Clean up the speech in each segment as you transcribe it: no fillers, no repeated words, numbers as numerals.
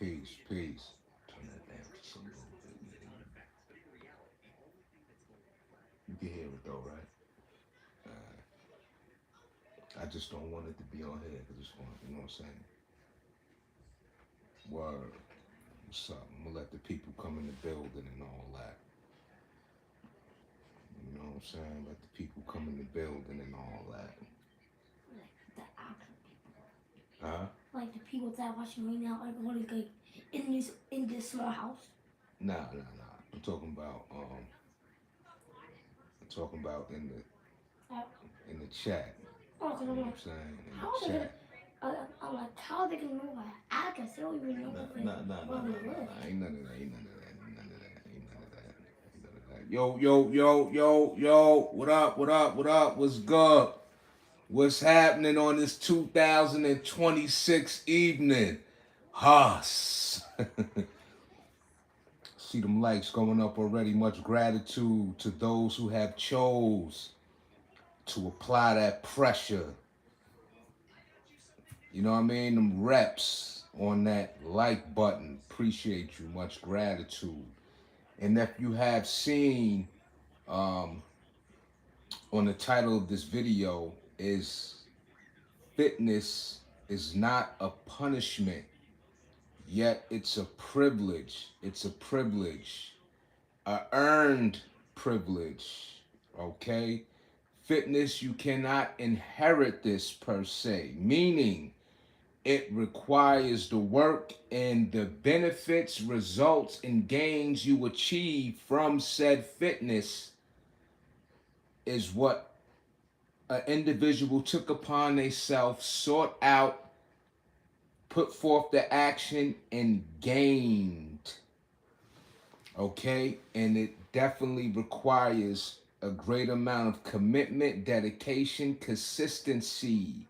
Peace, peace. Turn that down just a little bit. You can hear it though, right? I just don't want it to be on here because it's going, you know what I'm saying? Word. What's up? I'm gonna let the people come in the building and all that. You know what I'm saying? Let the people come in the building and all that. The actual people. Huh? Like the people that are watching right now are going like in this small house. Nah. I'm talking about Uh, in the chat. oh, cause You I'm know what like, I'm saying? In how the are they gonna? chat. I'm like, how are they gonna know my address? They don't even know where we live. Ain't none of that. Ain't none of that. Ain't none of that. Ain't none of that. Ain't none of that. Yo. What up? What up? What up? What's good? What's happening on this 2026 evening? Huss. See them likes going up already. Much gratitude to those who have chose to apply that pressure. You know what I mean? Them reps on that like button. Appreciate you. Much gratitude. And if you have seen um, on the title of this video is fitness is not a punishment, yet it's a privilege. It's a privilege, a earned privilege. Okay? Fitness, you cannot inherit this per se, meaning it requires the work and the benefits, results, and gains you achieve from said fitness is what an individual took upon themselves, sought out, put forth the action, and gained. Okay? And it definitely requires a great amount of commitment, dedication, consistency,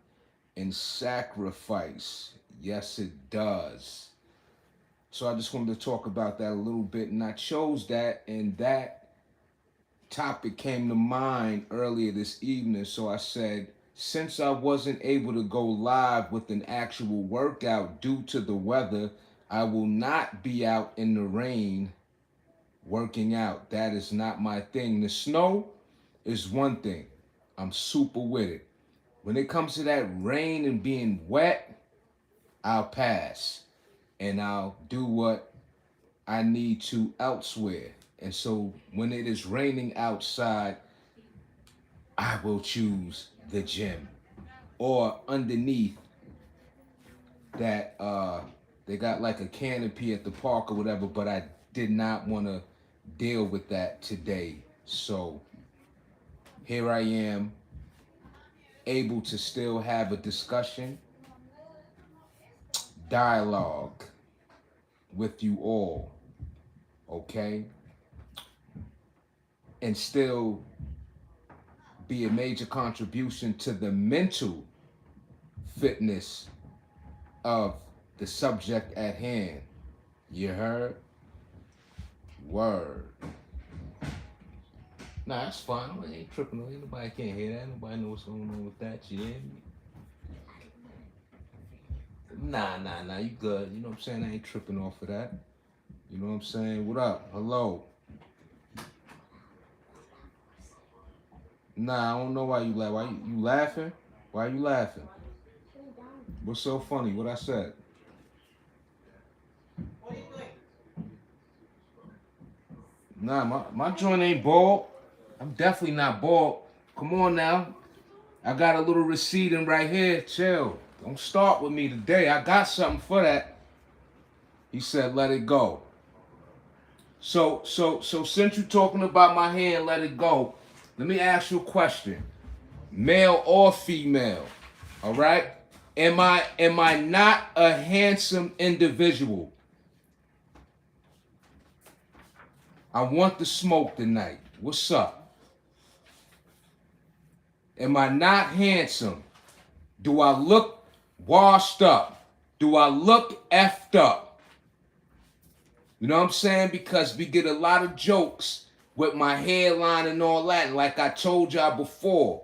and sacrifice. Yes, it does. So I just wanted to talk about that a little bit, and I chose that, and that topic came to mind earlier this evening. So I said, since I wasn't able to go live with an actual workout due to the weather, I will not be out in the rain working out. That is not my thing. The snow is one thing. I'm super with it. When it comes to that rain and being wet, I'll pass and I'll do what I need to elsewhere. And so when it is raining outside, I will choose the gym or underneath that they got like a canopy at the park or whatever, but I did not want to deal with that today. So here I am, able to still have a discussion, dialogue with you all, okay? And still be a major contribution to the mental fitness of the subject at hand. You heard? Word. Nah, that's fine. I ain't tripping on it. Nobody can't hear that. Nobody knows what's going on with that. You hear me? Nah. You good. You know what I'm saying? I ain't tripping off of that. You know what I'm saying? What up? Hello. Nah, I don't know why you laugh. Why you laughing? Why you laughing? What's so funny? What I said? Nah, my joint ain't bald. I'm definitely not bald. Come on now. I got a little receding right here. Chill. Don't start with me today. I got something for that. He said, let it go. So since you're talking about my hand, let it go. Let me ask you a question. Male or female? All right? Am I not a handsome individual? I want the smoke tonight. What's up? Am I not handsome? Do I look washed up? Do I look effed up? You know what I'm saying? Because we get a lot of jokes with my hairline and all that. And like I told y'all before,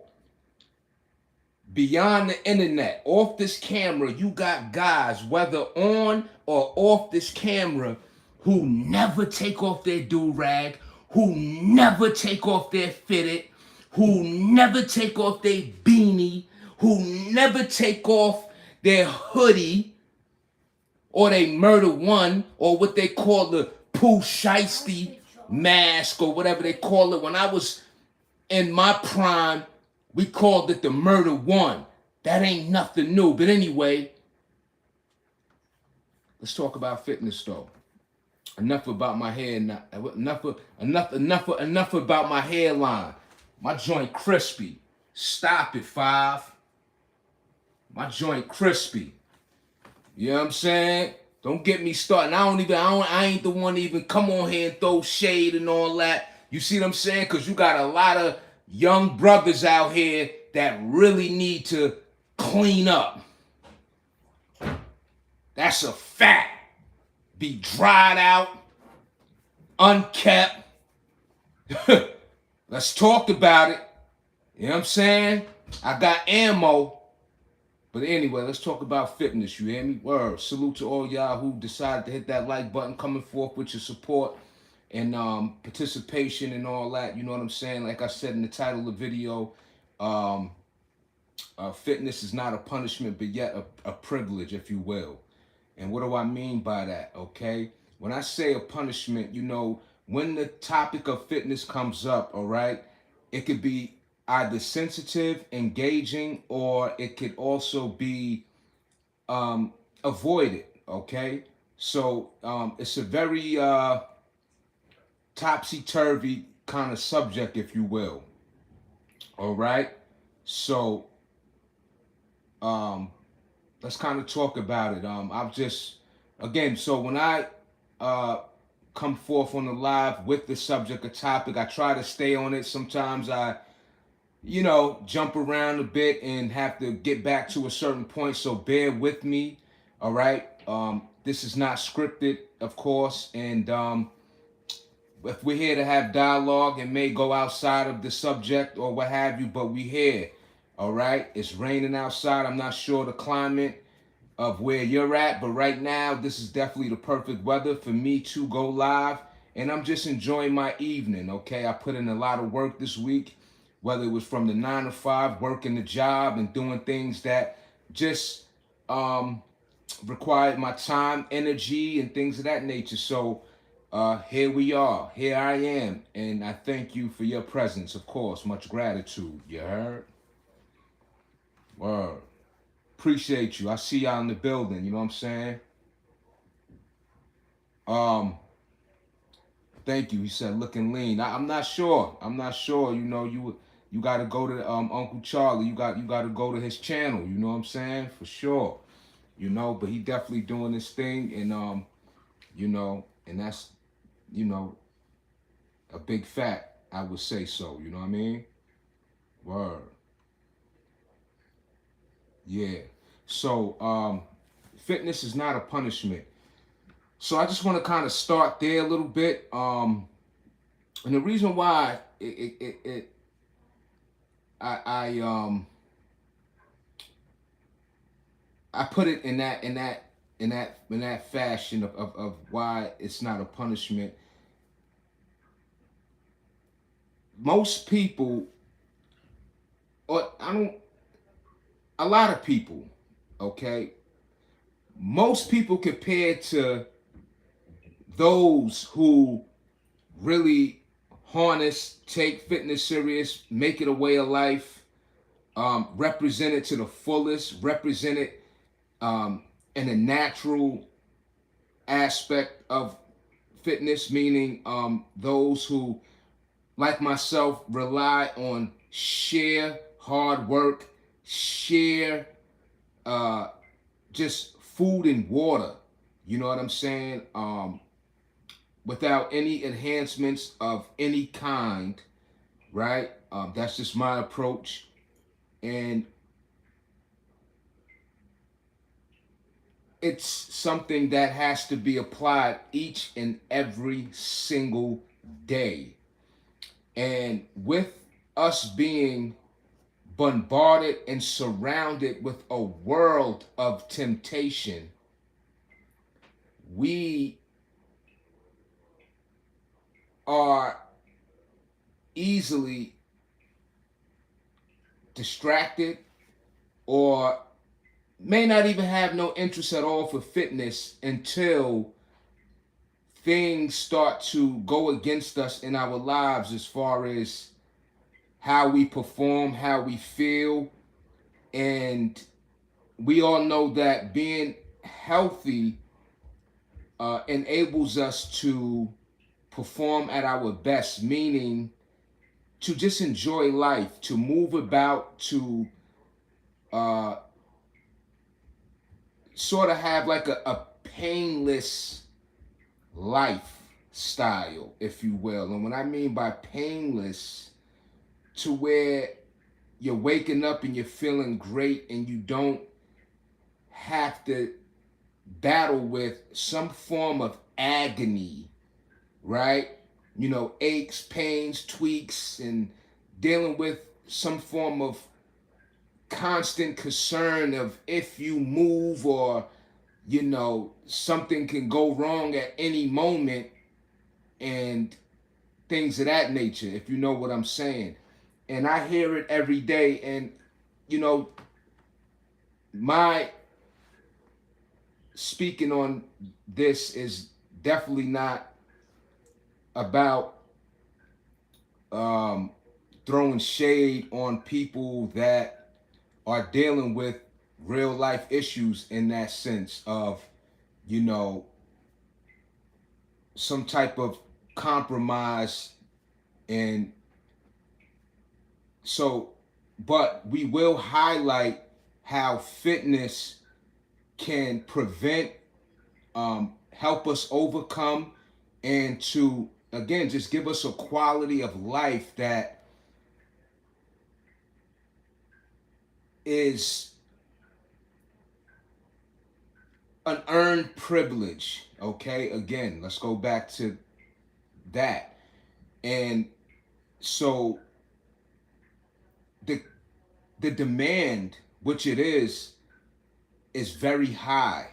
beyond the internet, off this camera, you got guys, whether on or off this camera, who never take off their do-rag, who never take off their fitted, who never take off their beanie, who never take off their hoodie, or they murder one, or what they call the Pooh Shiesty mask, or whatever they call it. When I was in my prime, we called it the murder one. That ain't nothing new. But anyway, let's talk about fitness though. Enough about my hair. Enough about my hairline. My joint crispy. Stop it, Five. My joint crispy. You know what I'm saying? Don't get me started. I ain't the one to even come on here and throw shade and all that. You see what I'm saying? Because you got a lot of young brothers out here that really need to clean up. That's a fact. Be dried out, unkept. Let's talk about it. You know what I'm saying? I got ammo. But anyway, let's talk about fitness, you hear me? Word. Salute to all y'all who decided to hit that like button, coming forth with your support and participation and all that. You know what I'm saying? Like I said in the title of the video, fitness is not a punishment, but yet a privilege, if you will. And what do I mean by that, okay? When I say a punishment, you know, when the topic of fitness comes up, all right, it could be either sensitive, engaging, or it could also be avoided, okay? So it's a very topsy-turvy kind of subject, if you will, all right? So let's kind of talk about it. I've just, again, so when I come forth on the live with the subject or topic, I try to stay on it. Sometimes I jump around a bit and have to get back to a certain point, so bear with me, all right? This is not scripted, of course, and if we're here to have dialogue, it may go outside of the subject or what have you, but we here, all right? It's raining outside. I'm not sure the climate of where you're at, but right now, this is definitely the perfect weather for me to go live, and I'm just enjoying my evening, okay? I put in a lot of work this week, whether it was from the 9 to 5, working the job and doing things that just required my time, energy, and things of that nature. So here we are. Here I am. And I thank you for your presence, of course. Much gratitude. You heard? Word. Appreciate you. I see y'all in the building. You know what I'm saying? Thank you. He said looking lean. I'm not sure. You know, you got to go to Uncle Charlie. You got to go to his channel. You know what I'm saying? For sure. You know, but he definitely doing this thing, and you know, and that's, you know, a big fact. I would say so. You know what I mean? Word. Yeah. So fitness is not a punishment. So I just want to kind of start there a little bit. And the reason why I put it in that fashion of why it's not a punishment. Most people, or a lot of people, okay? Most people compared to those who really harness, take fitness serious, make it a way of life, represent it to the fullest, represent it in a natural aspect of fitness, meaning those who, like myself, rely on sheer hard work, sheer just food and water, you know what I'm saying? Without any enhancements of any kind, right? That's just my approach. And it's something that has to be applied each and every single day. And with us being bombarded and surrounded with a world of temptation, we are easily distracted or may not even have no interest at all for fitness until things start to go against us in our lives as far as how we perform, how we feel. And we all know that being healthy enables us to perform at our best, meaning to just enjoy life, to move about, to sort of have like a painless lifestyle, if you will. And what I mean by painless, to where you're waking up and you're feeling great and you don't have to battle with some form of agony, right? You know, aches, pains, tweaks, and dealing with some form of constant concern of if you move or, you know, something can go wrong at any moment and things of that nature, if you know what I'm saying. And I hear it every day. And, you know, my speaking on this is definitely not about throwing shade on people that are dealing with real life issues in that sense of, you know, some type of compromise. And so, but we will highlight how fitness can prevent, help us overcome, and to, again, just give us a quality of life that is an earned privilege. Okay, again, let's go back to that. And so the demand, which it is very high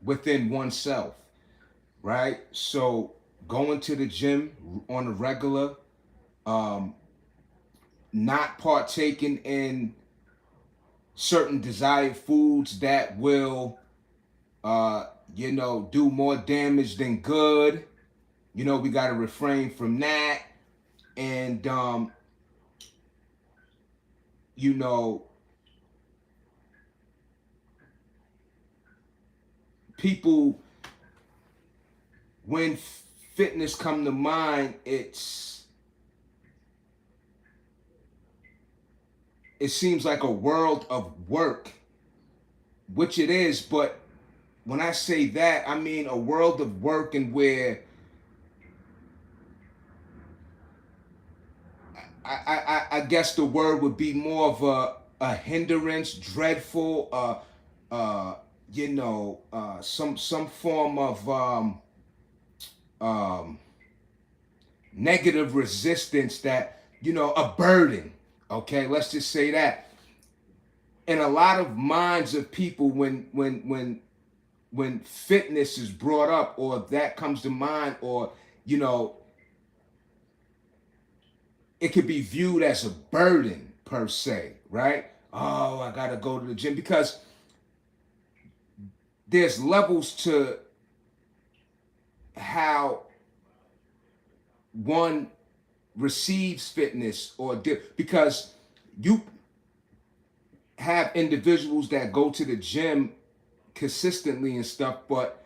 within oneself, right? So going to the gym on a regular, not partaking in certain desired foods that will, you know, do more damage than good. You know, we got to refrain from that. And, you know, people, when fitness come to mind, it seems like a world of work, which it is. But when I say that, I mean a world of work and where I guess the word would be more of a hindrance, dreadful, you know, some form of negative resistance that, you know, a burden. Okay, let's just say that. In a lot of minds of people, when fitness is brought up or that comes to mind, or, you know, it could be viewed as a burden per se, right? Oh, I gotta go to the gym, because there's levels to how one receives fitness because you have individuals that go to the gym consistently and stuff, but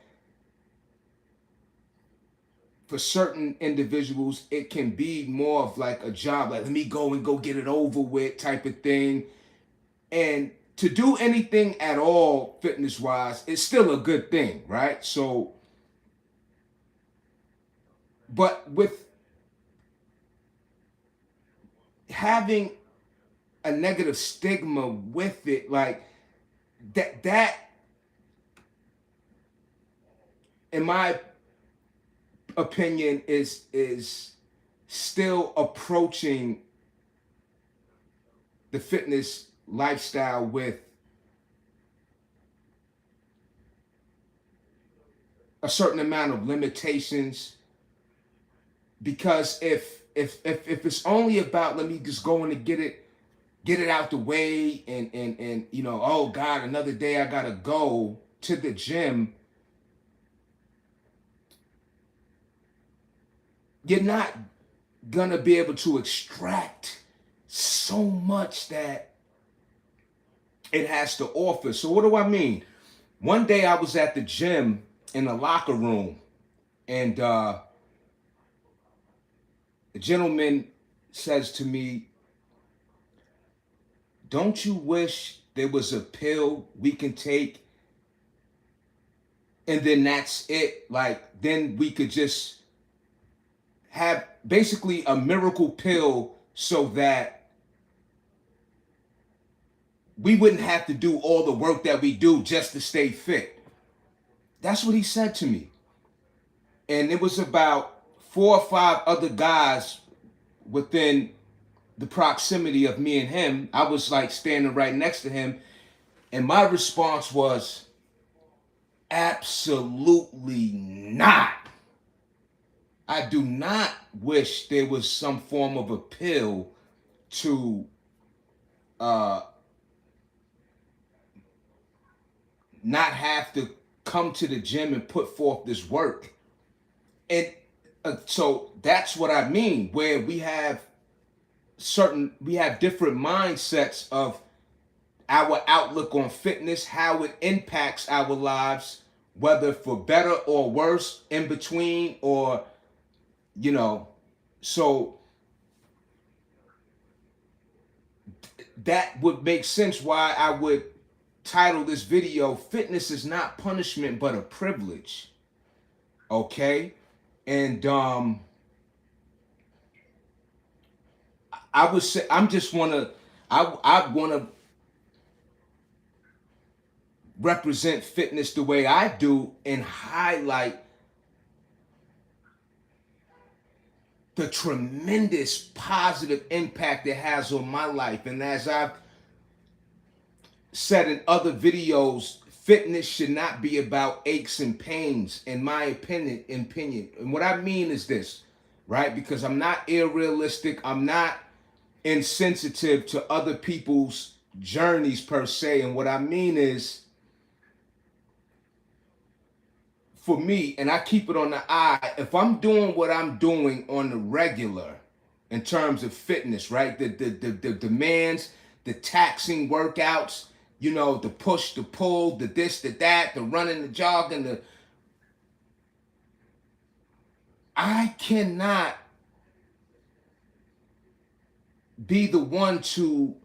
for certain individuals, it can be more of like a job, like let me go and go get it over with type of thing. And to do anything at all fitness wise, it's still a good thing, right? So, but with having a negative stigma with it, like that in my opinion is still approaching the fitness lifestyle with a certain amount of limitations, because if it's only about, let me just go in and get it out the way, and you know, oh God, another day I gotta go to the gym, you're not gonna be able to extract so much that it has to offer. So what do I mean? One day I was at the gym in the locker room, and the gentleman says to me, don't you wish there was a pill we can take and then that's it? Like, then we could just have basically a miracle pill so that we wouldn't have to do all the work that we do just to stay fit. That's what he said to me. And it was about 4 or 5 other guys within the proximity of me and him. I was like standing right next to him. And my response was, absolutely not. I do not wish there was some form of a pill to not have to come to the gym and put forth this work. And so that's what I mean, where we have different mindsets of our outlook on fitness, how it impacts our lives, whether for better or worse, in between, or, you know, so that would make sense why I would title this video, Fitness is Not Punishment, but a Privilege. Okay? And I would say, I want to represent fitness the way I do and highlight the tremendous positive impact it has on my life. And as I've said in other videos, fitness should not be about aches and pains, in my opinion. And what I mean is this, right? Because I'm not irrealistic. I'm not insensitive to other people's journeys per se. And what I mean is, for me, and I keep it on the eye, if I'm doing what I'm doing on the regular in terms of fitness, right? The demands, the taxing workouts, you know, the push, the pull, the this, the that, the running, the jogging, I cannot be the one to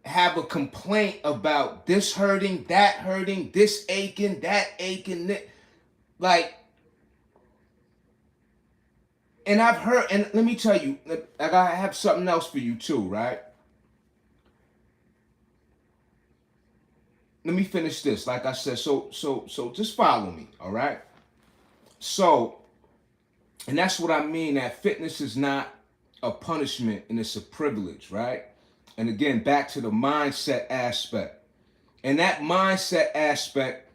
have a complaint about this hurting, this aching, that aching, like, and I've heard, and let me tell you, I have something else for you too, right? Let me finish this. Like I said, so just follow me, all right? So, and that's what I mean, that fitness is not a punishment and it's a privilege, right? And again, back to the mindset aspect. And that mindset aspect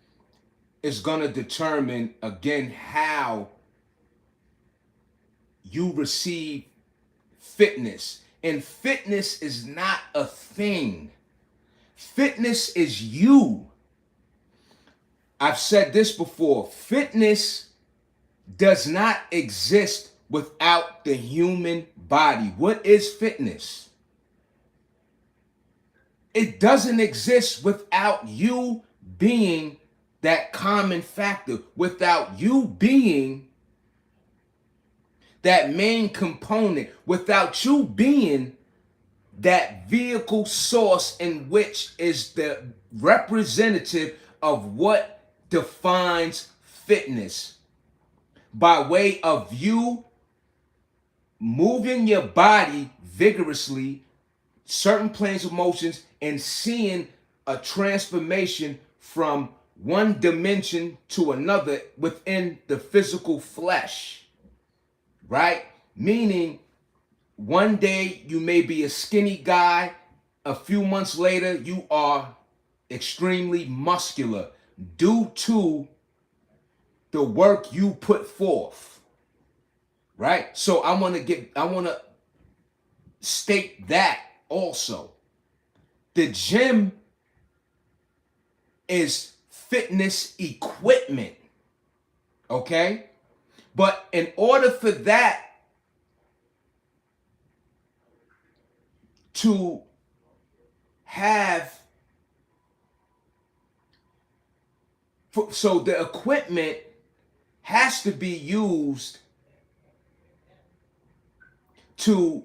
is going to determine, again, how you receive fitness. And fitness is not a thing. Fitness is you. I've said this before. Fitness does not exist without the human body. What is fitness? It doesn't exist without you being that common factor, without you being that main component, without you being that vehicle source in which is the representative of what defines fitness, by way of you moving your body vigorously, certain planes of motions, and seeing a transformation from one dimension to another within the physical flesh, right? Meaning One day you may be a skinny guy. A few months later, you are extremely muscular due to the work you put forth. Right? So I want to state that also. The gym is fitness equipment. Okay? But in order for that to have, so the equipment has to be used to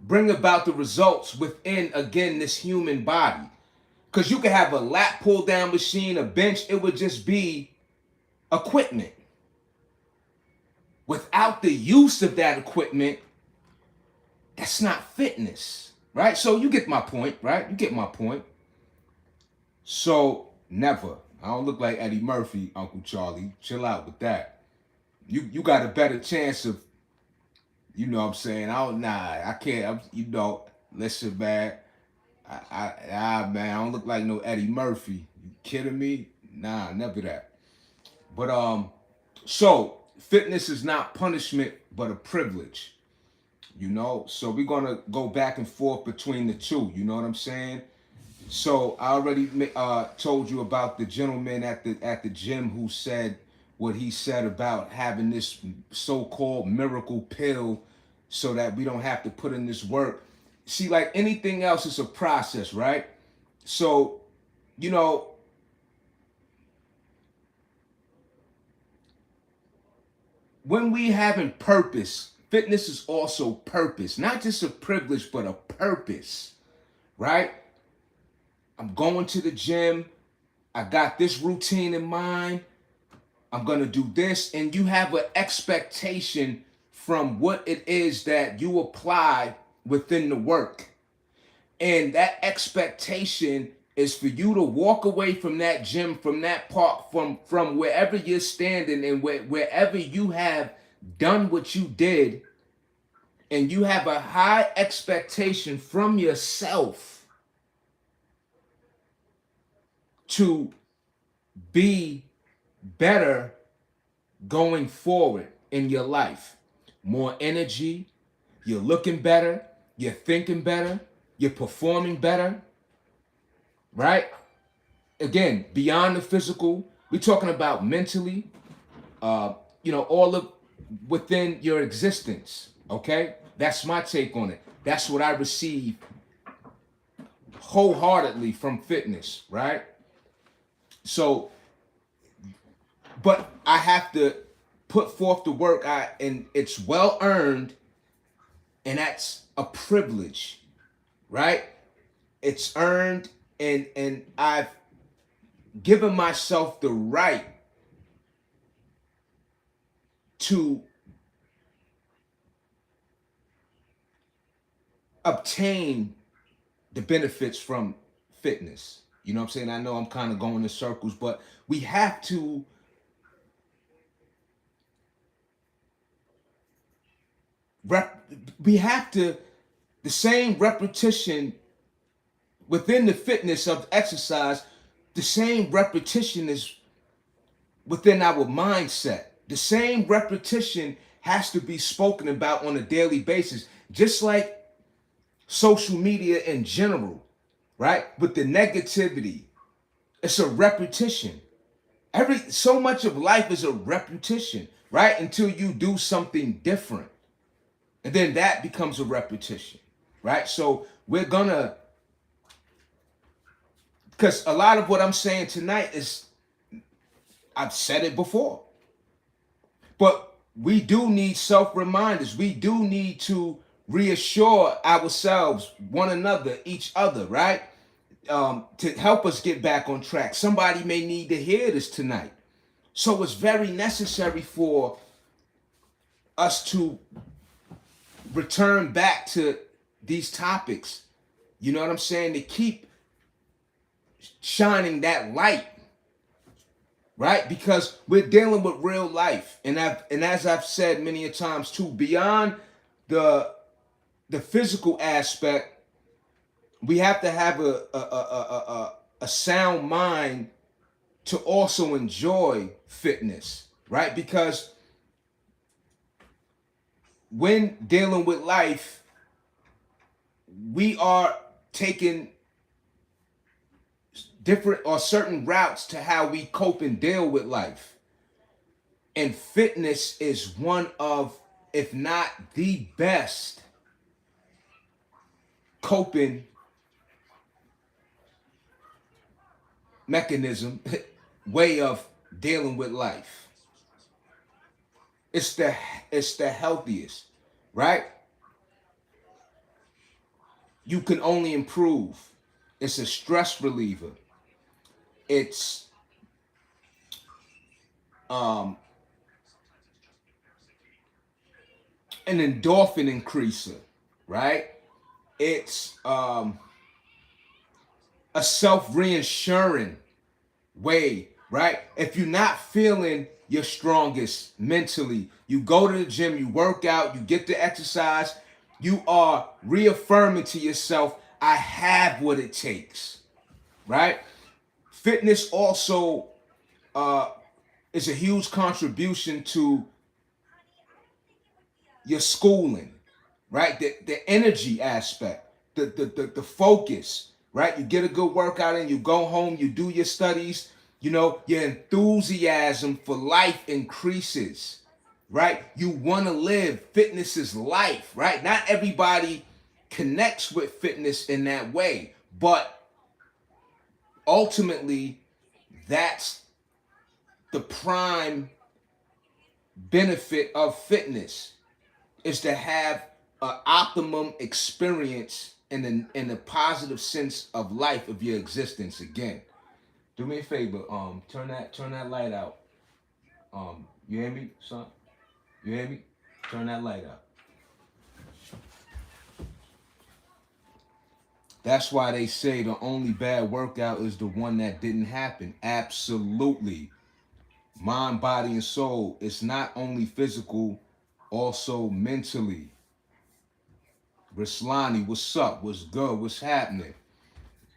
bring about the results within, again, this human body. Because you could have a lat pull down machine, a bench, it would just be equipment. Without the use of that equipment, that's not fitness, right? So you get my point, right? You get my point. So never. I don't look like Eddie Murphy, Uncle Charlie. Chill out with that. You got a better chance of, you know what I'm saying? I can't, listen, man. Man, I don't look like no Eddie Murphy. You kidding me? Nah, never that. But so fitness is not punishment, but a privilege. You know, so we're gonna go back and forth between the two. You know what I'm saying? So I already told you about the gentleman at the gym who said what he said about having this so-called miracle pill so that we don't have to put in this work. See, like anything else, it's a process, right? So, you know, when we having purpose, fitness is also purpose, not just a privilege, but a purpose, right? I'm going to the gym. I got this routine in mind. I'm going to do this. And you have an expectation from what it is that you apply within the work. And that expectation is for you to walk away from that gym, from that park, from wherever you're standing and wherever you have done what you did. And you have a high expectation from yourself to be better going forward in your life. More energy, you're looking better, you're thinking better, you're performing better, right? Again, beyond the physical, we're talking about mentally, all of within your existence, okay? That's my take on it. That's what I receive wholeheartedly from fitness, right? So, but I have to put forth the work, and it's well earned, and that's a privilege, right? It's earned, and I've given myself the right to obtain the benefits from fitness. You know what I'm saying? I know I'm kind of going in circles, but we have to the same repetition within the fitness of exercise, the same repetition is within our mindset. The same repetition has to be spoken about on a daily basis, just like social media in general, right? With the negativity, it's a repetition. So much of life is a repetition, right? Until you do something different. And then that becomes a repetition, right? So we're gonna, because a lot of what I'm saying tonight is, I've said it before, but we do need self-reminders. We do need to reassure ourselves, one another, each other, right? To help us get back on track. Somebody may need to hear this tonight. So it's very necessary for us to return back to these topics. You know what I'm saying? To keep shining that light, right? Because we're dealing with real life. And as I've said many a times too, beyond the physical aspect, we have to have a sound mind to also enjoy fitness, right? Because when dealing with life, we are taking different or certain routes to how we cope and deal with life. And fitness is one of, if not the best, coping mechanism, way of dealing with life. It's the healthiest, right? You can only improve. It's a stress reliever. It's an endorphin increaser, right? It's a self-reassuring way, right? If you're not feeling your strongest mentally, you go to the gym, you work out, you get the exercise, you are reaffirming to yourself, I have what it takes, right? Fitness also is a huge contribution to your schooling, right? The energy aspect, the focus, right? You get a good workout in, you go home, you do your studies, you know, your enthusiasm for life increases, right? You want to live. Fitness is life, right? Not everybody connects with fitness in that way, but ultimately, that's the prime benefit of fitness, is to have an optimum experience in a positive sense of life of your existence. Again, do me a favor, turn that light out. You hear me, son? You hear me? Turn that light out. That's why they say the only bad workout is the one that didn't happen. Absolutely. Mind, body, and soul. It's not only physical, also mentally. Rislani, what's up? What's good? What's happening?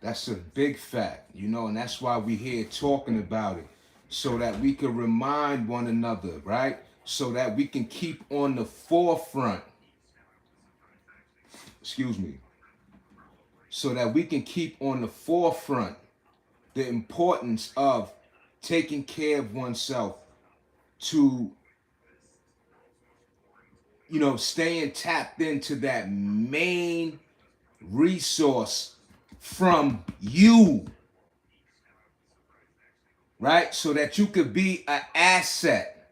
That's a big fact, you know, and that's why we're here talking about it, so that we can remind one another, right? So that we can keep on the forefront, excuse me, so that we can keep on the forefront the importance of taking care of oneself, to, you know, staying tapped into that main resource from you, right? So that you could be an asset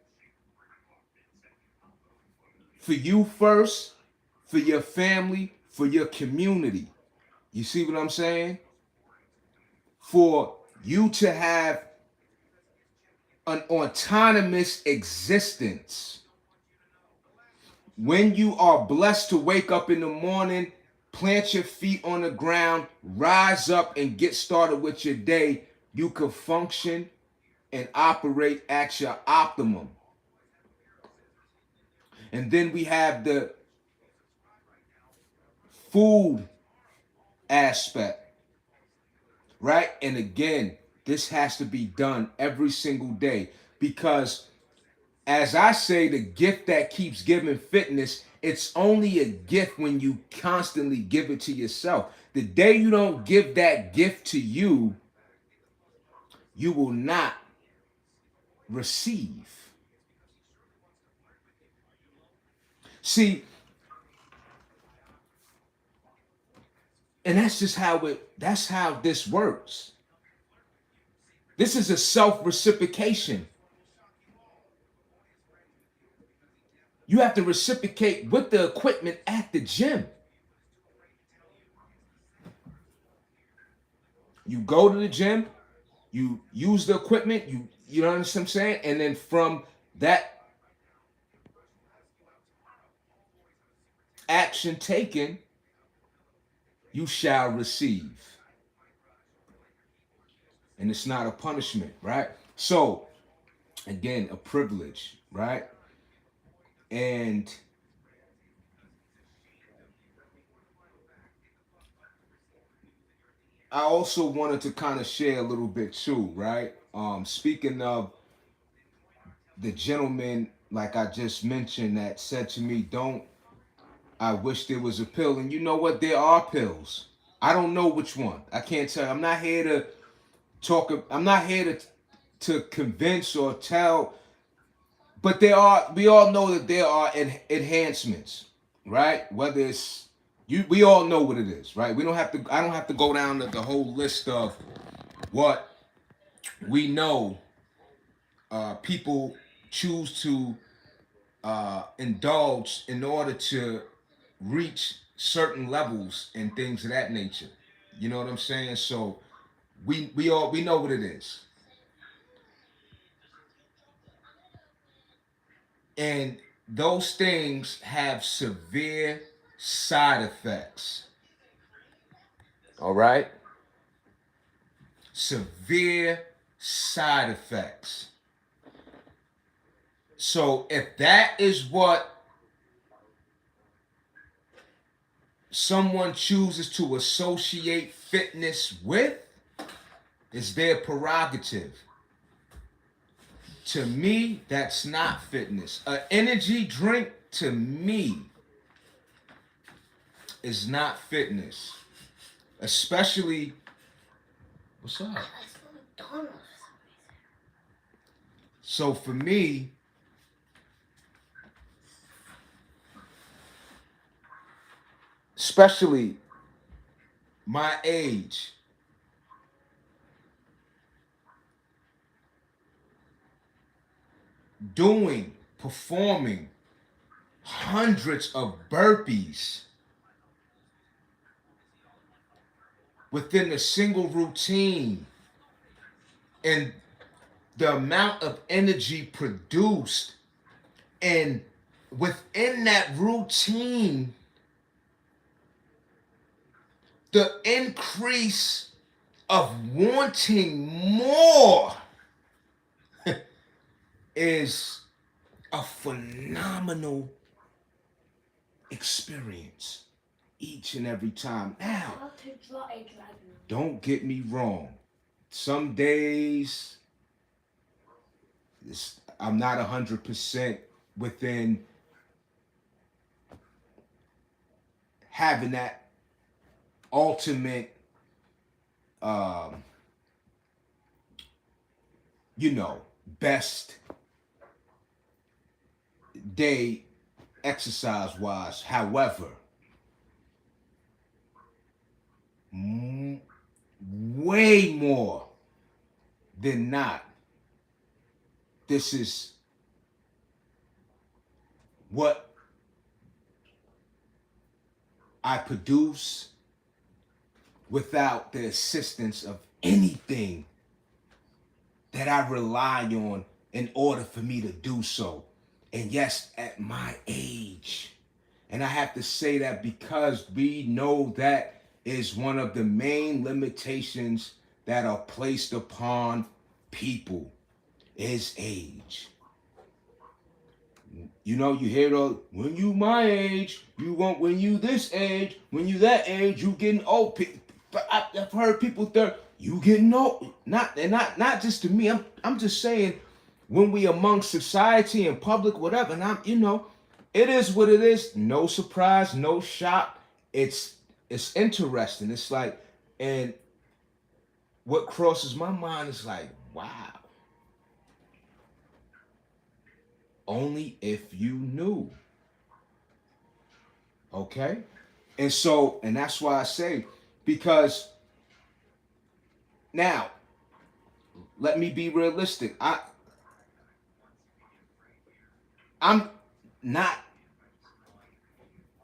for you first, for your family, for your community. You see what I'm saying? For you to have an autonomous existence. When you are blessed to wake up in the morning, plant your feet on the ground, rise up and get started with your day, you can function and operate at your optimum. And then we have the food aspect, right? And again, this has to be done every single day, because as I say, the gift that keeps giving fitness, it's only a gift when you constantly give it to yourself. The day you don't give that gift to you, you will not receive. See, and that's how this works. This is a self-reciprocation. You have to reciprocate with the equipment at the gym. You go to the gym, you use the equipment, you know what I'm saying? And then from that action taken, you shall receive. And it's not a punishment, right? So, again, a privilege, right? And I also wanted to kind of share a little bit too, right? Speaking of the gentleman, like I just mentioned, that said to me, "Don't I wish there was a pill?" And you know what? There are pills. I don't know which one. I can't tell. I'm not here to talk. I'm not here to convince or tell. But there are. We all know that there are enhancements, right? Whether it's you, we all know what it is, right? We don't have to. I don't have to go down the whole list of what we know. People choose to indulge in order to reach certain levels and things of that nature. You know what I'm saying? So we know what it is. And those things have severe side effects. All right? Severe side effects. So if that is what someone chooses to associate fitness with, is their prerogative. To me, that's not fitness. An energy drink, to me, is not fitness. Especially, what's up? So for me, especially my age, performing hundreds of burpees within a single routine, and the amount of energy produced, and within that routine, the increase of wanting more is a phenomenal experience each and every time. Now, don't get me wrong. Some days I'm not 100% within having that ultimate, best day exercise wise. However, way more than not, this is what I produce without the assistance of anything that I rely on in order for me to do so. And yes, at my age. And I have to say that because we know that is one of the main limitations that are placed upon people is age. You know, you hear the, when you my age, you want, when you this age, when you that age, you getting old. I've heard people there, you getting old. Not just to me. I'm just saying, when we amongst society and public, whatever, and it is what it is. No surprise, no shock. It's interesting. It's like, and what crosses my mind is like, wow. Only if you knew. Okay? And that's why I say, because now, let me be realistic. I'm not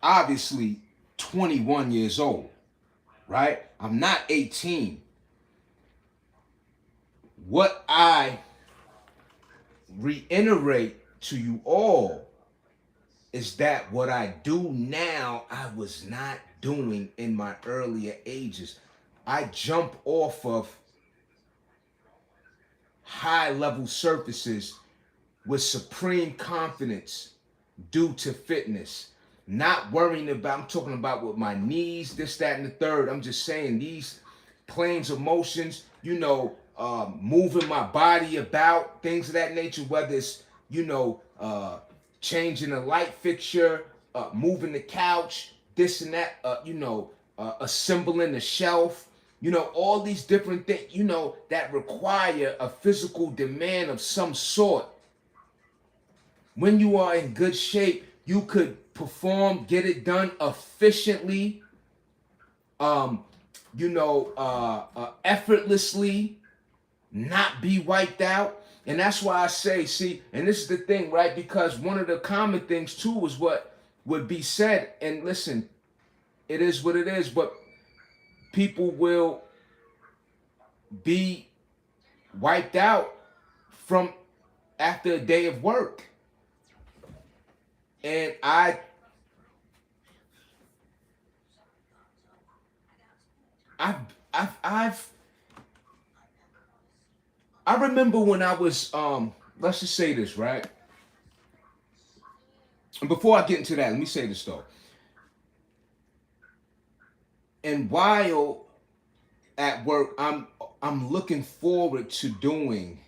obviously 21 years old, right? I'm not 18. What I reiterate to you all is that what I do now, I was not doing in my earlier ages. I jump off of high level surfaces with supreme confidence due to fitness. Not worrying about, I'm talking about with my knees, this, that, and the third. I'm just saying these planes of motions, you know, moving my body about, things of that nature, whether it's, you know, changing a light fixture, moving the couch, this and that, you know, assembling the shelf, you know, all these different things, you know, that require a physical demand of some sort. When you are in good shape, you could perform, get it done efficiently, you know, effortlessly, not be wiped out. And that's why I say, see, and this is the thing, right? Because one of the common things too is what would be said. And listen, it is what it is, but people will be wiped out from after a day of work. And I remember when I was let's just say this, right? And before I get into that, let me say this though. And while at work, I'm looking forward to doing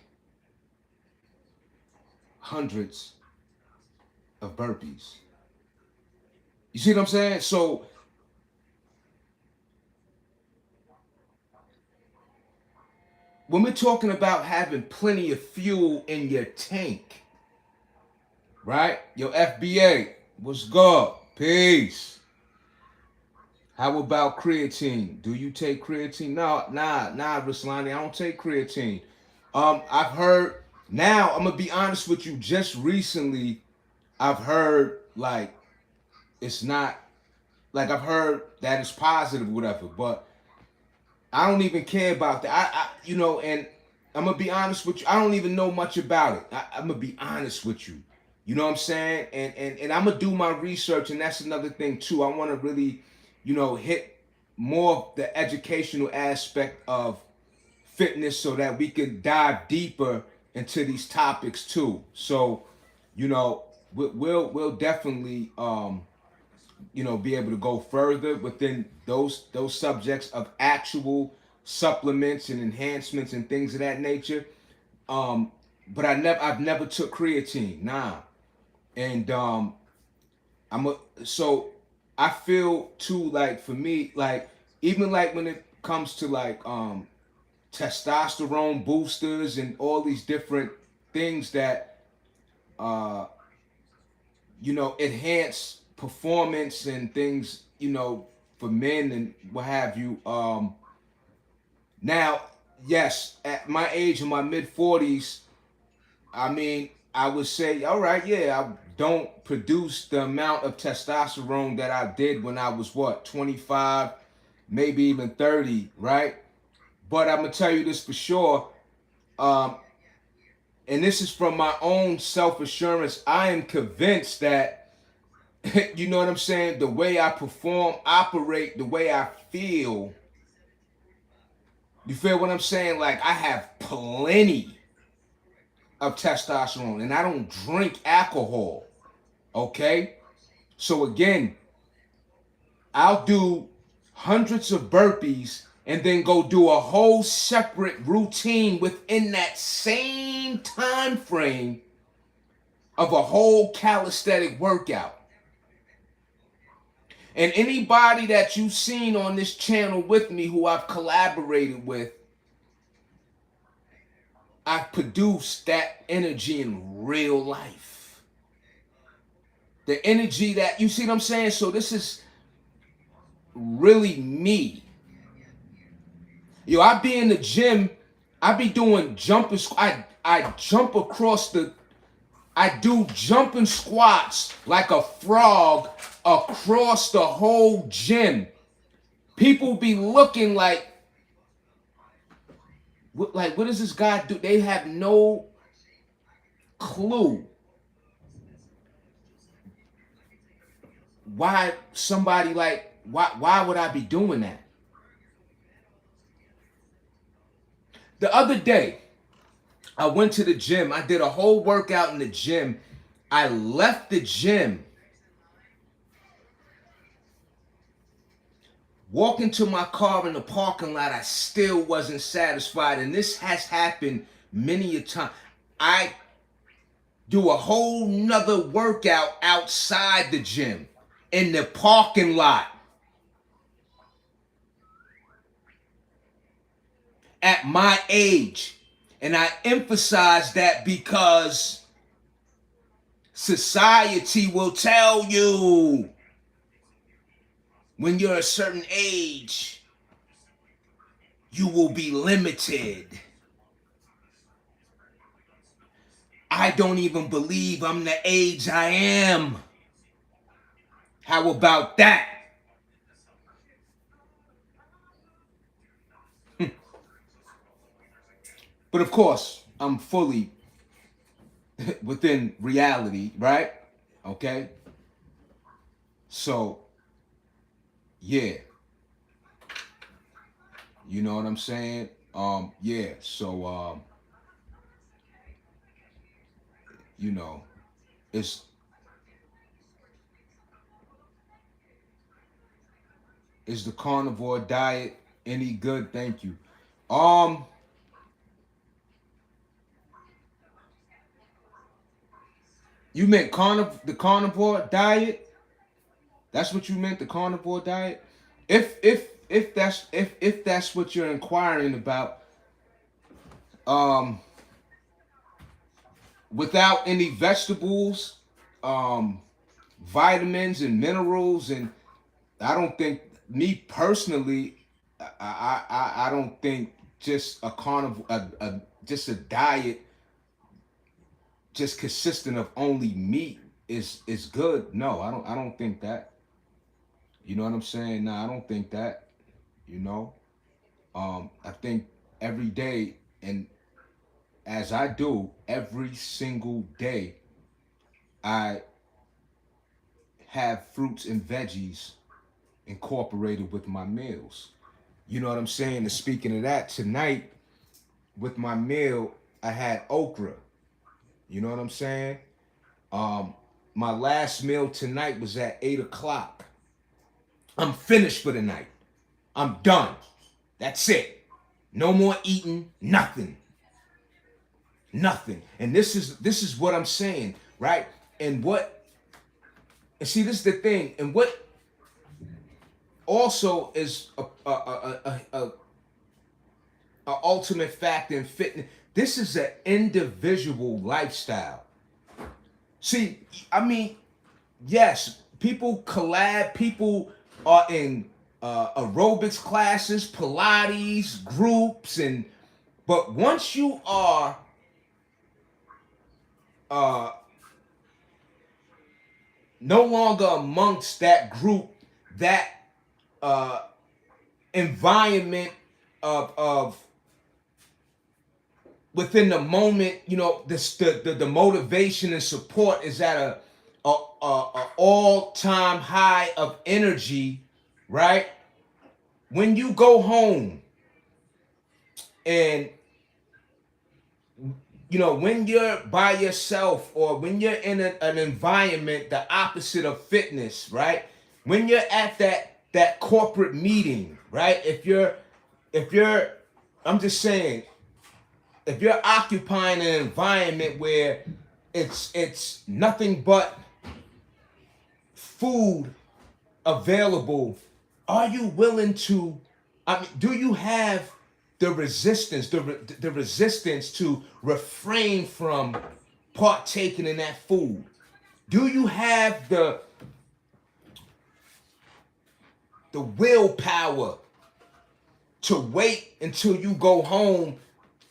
hundreds of burpees. You see what I'm saying? So when we're talking about having plenty of fuel in your tank, right? Your FBA, what's good? Peace. How about creatine? Do you take creatine? No, nah, Ruslani, I don't take creatine. I've heard, now I'm gonna be honest with you, just recently, I've heard like it's not, like I've heard that it's positive, whatever, but I don't even care about that. I you know, and I'm gonna be honest with you, I don't even know much about it. I'm gonna be honest with you. You know what I'm saying? And I'm gonna do my research, and that's another thing too. I want to really, you know, hit more of the educational aspect of fitness so that we can dive deeper into these topics too. So, you know, we'll definitely you know, be able to go further within those subjects of actual supplements and enhancements and things of that nature. But I've never took creatine, nah. And so I feel too, like for me, like even like when it comes to like testosterone boosters and all these different things that you know, enhance performance and things, you know, for men and what have you. Now, yes, at my age, in my mid 40s, I mean, I would say, all right, yeah, I don't produce the amount of testosterone that I did when I was what, 25, maybe even 30, right? But I'm gonna tell you this for sure, and this is from my own self-assurance. I am convinced that, you know what I'm saying, the way I perform, operate, the way I feel, you feel what I'm saying? Like I have plenty of testosterone, and I don't drink alcohol. Okay? So again, I'll do hundreds of burpees and then go do a whole separate routine within that same time frame of a whole calisthenic workout. And anybody that you've seen on this channel with me who I've collaborated with, I've produced that energy in real life. The energy that, you see what I'm saying? So this is really me. Yo, I be in the gym, I be doing jumping, I jump across the, I do jumping squats like a frog across the whole gym. People be looking like what does this guy do? They have no clue why somebody like, why would I be doing that? The other day, I went to the gym. I did a whole workout in the gym. I left the gym Walking to my car in the parking lot, I still wasn't satisfied. And this has happened many a time. I do a whole nother workout outside the gym, in the parking lot. At my age. And I emphasize that because society will tell you when you're a certain age, you will be limited. I don't even believe I'm the age I am. How about that? But of course, I'm fully within reality, right? Okay? So, yeah. You know what I'm saying? Yeah. So, you know, is the carnivore diet any good? Thank you. You meant the carnivore diet? That's what you meant, the carnivore diet? If that's what you're inquiring about, without any vegetables, um, vitamins and minerals, and I don't think, me personally, I don't think just a carnivore, just a diet just consistent of only meat is good. No, I don't think that. You know what I'm saying? No, I don't think that. You know, I think every day, and as I do every single day, I have fruits and veggies incorporated with my meals. You know what I'm saying? And speaking of that, tonight with my meal, I had okra. You know what I'm saying? Um, my last meal tonight was at 8 o'clock. I'm finished for the night. I'm done. That's it. No more eating. Nothing. Nothing. And this is what I'm saying, right? And see, this is the thing. And what also is a ultimate factor in fitness. This is an individual lifestyle. See, I mean, yes, people collab. People are in aerobics classes, Pilates groups, but once you are no longer amongst that group, that environment of within the moment, you know, the motivation and support is at a all-time high of energy, right? When you go home and, you know, when you're by yourself, or when you're in an environment the opposite of fitness, right? When you're at that corporate meeting, right? If you're I'm just saying, if you're occupying an environment where it's nothing but food available, are you willing to, I mean, do you have the resistance, the resistance to refrain from partaking in that food? Do you have the willpower to wait until you go home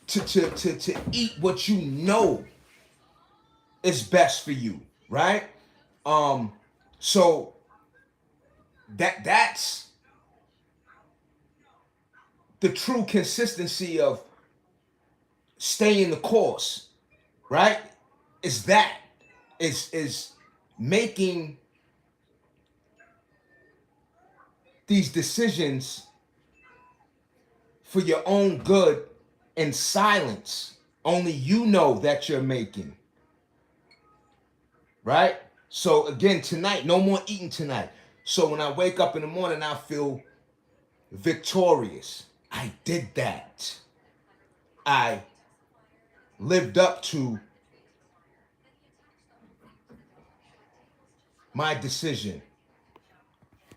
to eat what you know is best for you, right? So that's the true consistency of staying the course, right? Is that is making these decisions for your own good in silence. Only you know that you're making. Right? So again, tonight, no more eating tonight. So when I wake up in the morning, I feel victorious. I did that. I lived up to my decision.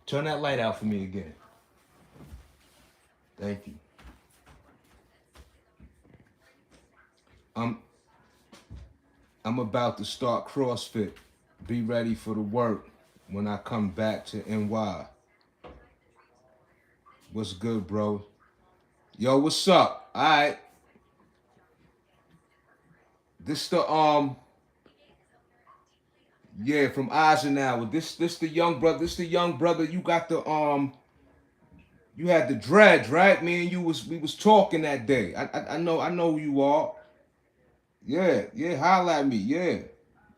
Turn that light out for me again. Thank you. I'm about to start CrossFit. Be ready for the work when I come back to NY. What's good, bro? Yo, what's up? All right. This the yeah, from Eisenhower. This the young brother. This the young brother. You got the you had the dreads, right? Me and you we was talking that day. I know who you are. Yeah, holla at me. Yeah.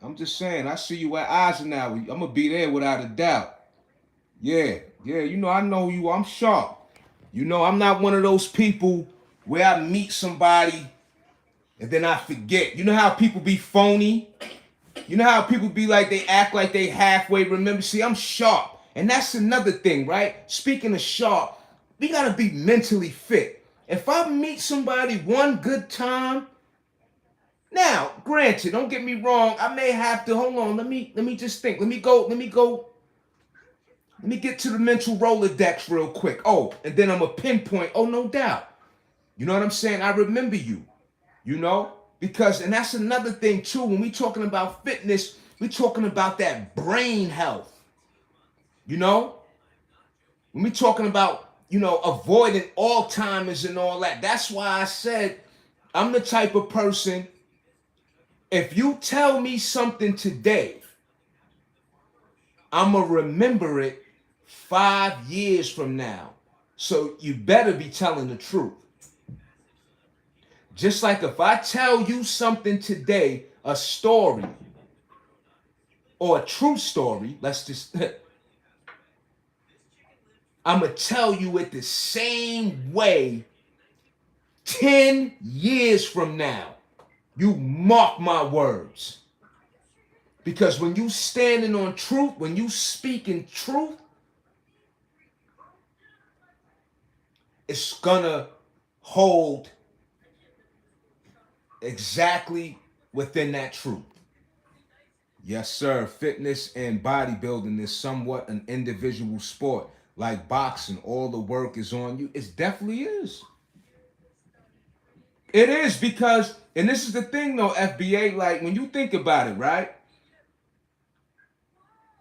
I'm just saying, I see you at Eisenhower. I'm gonna be there without a doubt. Yeah, you know, I know you. I'm sharp. You know, I'm not one of those people where I meet somebody and then I forget. You know how people be phony? You know how people be like, they act like they halfway remember? See, I'm sharp. And that's another thing, right? Speaking of sharp, we gotta be mentally fit. If I meet somebody one good time, now, granted, don't get me wrong, I may have to, hold on, let me just think. Let me get to the mental Rolodex real quick. Oh, and then I'm a pinpoint. Oh, no doubt. You know what I'm saying? I remember you, you know? Because, and that's another thing too, when we talking about fitness, we talking about that brain health. You know? When we talking about, you know, avoiding Alzheimer's and all that. That's why I said I'm the type of person, if you tell me something today, I'm going to remember it 5 years from now. So you better be telling the truth. Just like if I tell you something today, a story or a true story, let's just, I'm going to tell you it the same way 10 years from now. You mark my words. Because when you standing on truth, when you speaking truth, it's gonna hold exactly within that truth. Yes, sir. Fitness and bodybuilding is somewhat an individual sport. Like boxing, all the work is on you. It definitely is. It is because, and this is the thing though, FBA, like when you think about it, right?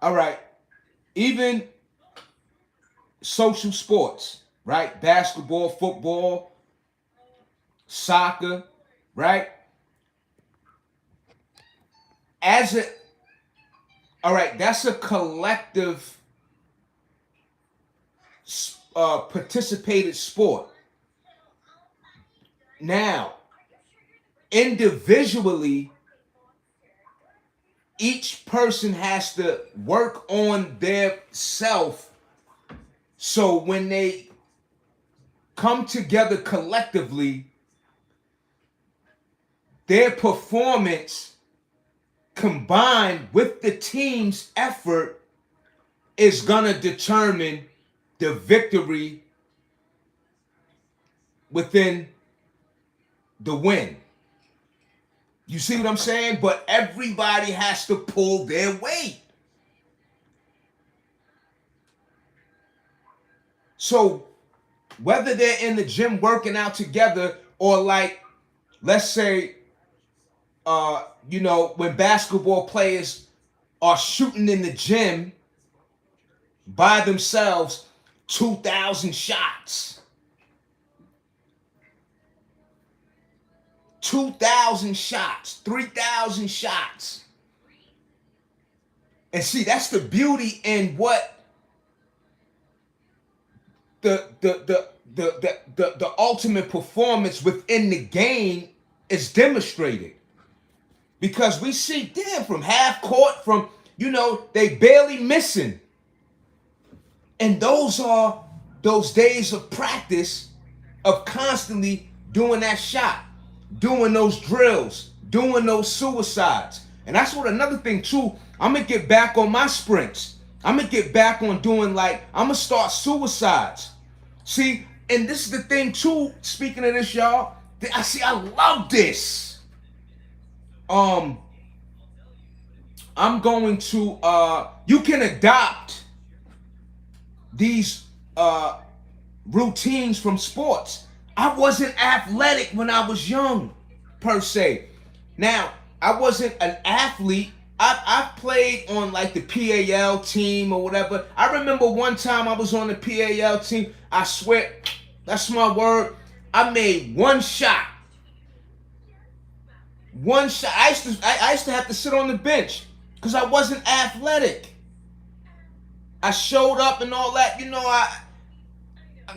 All right, even social sports, right? Basketball, football, soccer, right? All right, that's a collective participated sport. Now, individually, each person has to work on their self, so when they come together collectively, their performance combined with the team's effort is gonna determine the victory within the win. You see what I'm saying? But everybody has to pull their weight. So whether they're in the gym working out together or like, let's say, you know, when basketball players are shooting in the gym by themselves, 2,000 shots. 2,000 shots, 3,000 shots. And see, that's the beauty in what the ultimate performance within the game is demonstrated. Because we see, damn, from half court, from, you know, they barely missing. And those are those days of practice of constantly doing that shot, doing those drills, doing those suicides. And that's what another thing too, I'm gonna get back on my sprints. I'm gonna get back on doing, like, I'm gonna start suicides. See, and this is the thing too, speaking of this, y'all, I love this. I'm going to you can adopt these routines from sports. I wasn't athletic when I was young, per se. Now, I wasn't an athlete. I played on like the PAL team or whatever. I remember one time I was on the PAL team. I swear, that's my word. I made one shot. One shot. I used to have to sit on the bench because I wasn't athletic. I showed up and all that. You know, I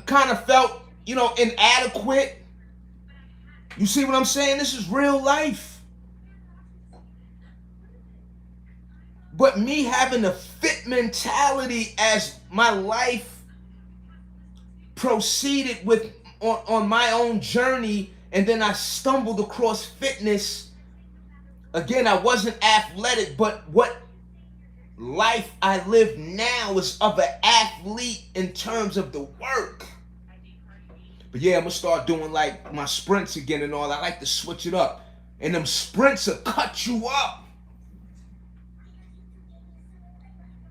kind of felt, inadequate. You see what I'm saying? This is real life. But me having a fit mentality as my life proceeded with on my own journey, and then I stumbled across fitness. Again, I wasn't athletic, but what life I live now is of an athlete in terms of the work. But yeah, I'm gonna start doing like my sprints again and all. I like to switch it up. And them sprints will cut you up.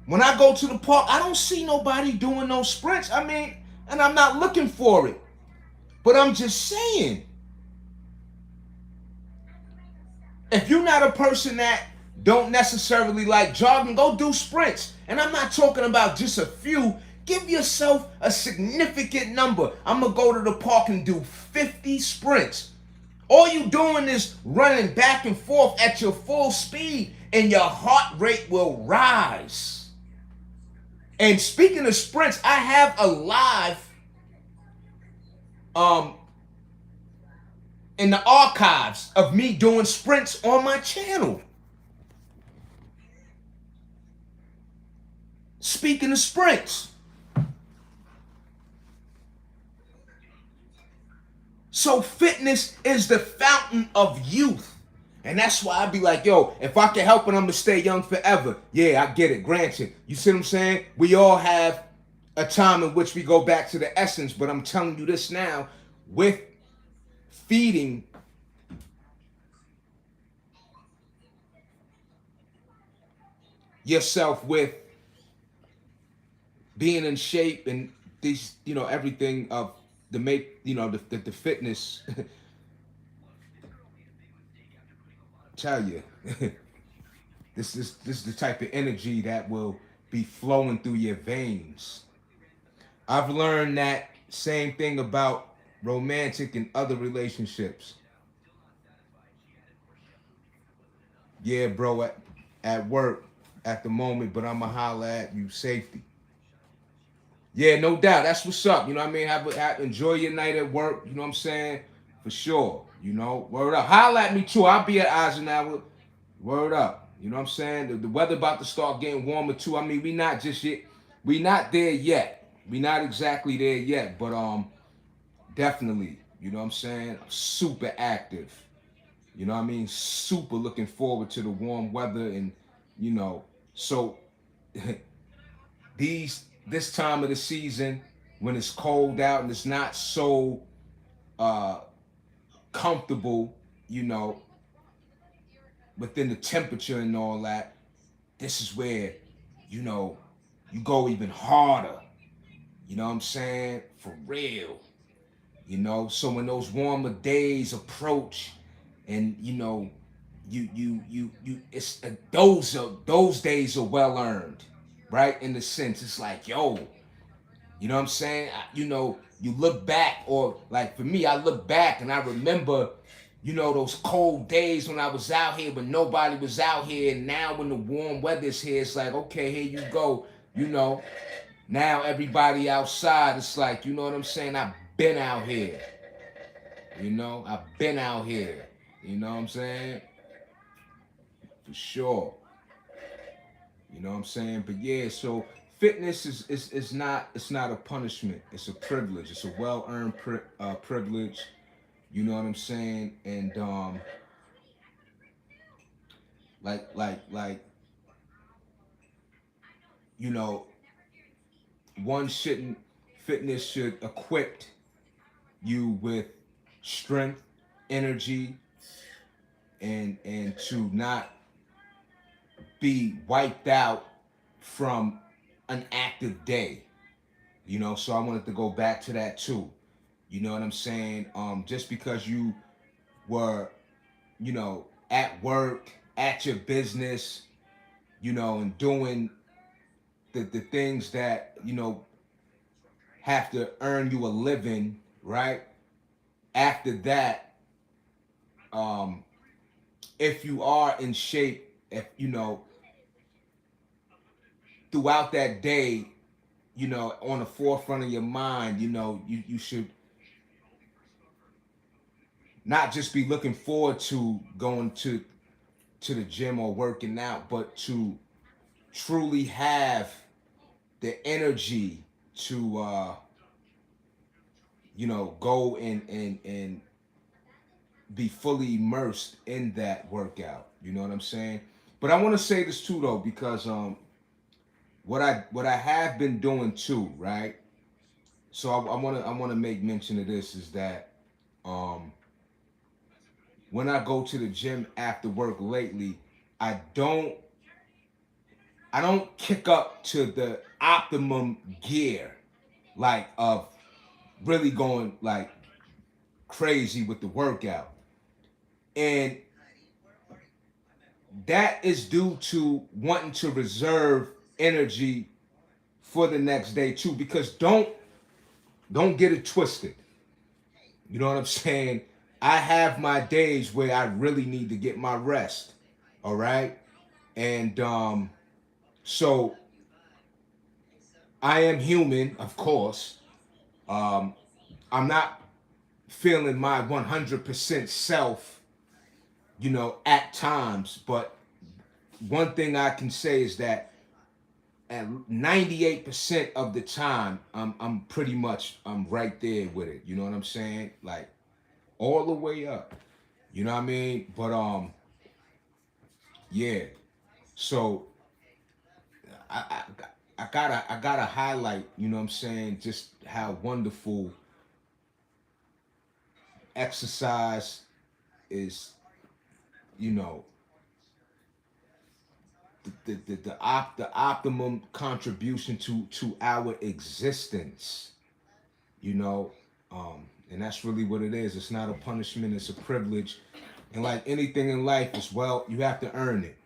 When I go to the park, I don't see nobody doing no sprints. I mean, and I'm not looking for it. But I'm just saying, if you're not a person that don't necessarily like jogging, go do sprints. And I'm not talking about just a few. Give yourself a significant number. I'm going to go to the park and do 50 sprints. All you doing is running back and forth at your full speed, and your heart rate will rise. And speaking of sprints, I have a live in the archives of me doing sprints on my channel. Speaking of sprints. So fitness is the fountain of youth. And that's why I be like, yo, if I can help it, I'm going to stay young forever. Yeah, I get it. Granted. You see what I'm saying? We all have a time in which we go back to the essence. But I'm telling you this now, with feeding yourself with being in shape and these, everything of the the fitness. Tell you, this is the type of energy that will be flowing through your veins. I've learned that same thing about romantic and other relationships. Yeah, bro, at work at the moment, but I'ma holla at you safety. Yeah, no doubt. That's what's up. You know what I mean? Have enjoy your night at work. You know what I'm saying? For sure. Word up. Holla at me too. I'll be at Eisenhower. Word up. You know what I'm saying? The weather about to start getting warmer too. I mean, we not there yet. We not exactly there yet, but definitely. You know what I'm saying? Super active. You know what I mean? Super looking forward to the warm weather, and so this time of the season when it's cold out and it's not so comfortable, within the temperature and all that, this is where, you go even harder. You know what I'm saying? For real. So when those warmer days approach, and it's those days are well earned, right? In the sense, it's like, yo, you know what I'm saying? You look back, or like for me, I look back and I remember, those cold days when I was out here, when nobody was out here, and now when the warm weather's here, it's like, okay, here you go, now everybody outside, it's like, you know what I'm saying? I've been out here, I've been out here, you know what I'm saying? For sure. You know what I'm saying? But yeah, so fitness is not, it's not a punishment. It's a privilege. It's a well-earned privilege. You know what I'm saying? And like one shouldn't fitness should equip you with strength, energy, and to not be wiped out from an active day. You know, so I wanted to go back to that too. You know what I'm saying? Just because you were, you know, at work, at your business, you know, and doing the things that, you know, have to earn you a living, right? After that, um, if you are in shape, if you know, throughout that day, you know, on the forefront of your mind, you know, you should not just be looking forward to going to the gym or working out, but to truly have the energy to you know, go and be fully immersed in that workout. You know what I'm saying? But I want to say this too though, because what I have been doing too, right? So I wanna make mention of this is that um when I go to the gym after work lately, I don't I don't kick up to the optimum gear like of really going like crazy with the workout. And that is due to wanting to reserve energy for the next day too, because don't get it twisted. You know what I'm saying? I have my days where I really need to get my rest. All right? And so I am human, of course. Um I'm not feeling my 100% self, you know, at times, but one thing I can say is that at 98% of the time, I'm pretty much I'm right there with it. You know what I'm saying? Like all the way up. You know what I mean? But yeah. So I I gotta highlight. You know what I'm saying? Just how wonderful exercise is. You know the optimum contribution to our existence. You know, and that's really what it is. It's not a punishment; it's a privilege. And like anything in life, as well, you have to earn it.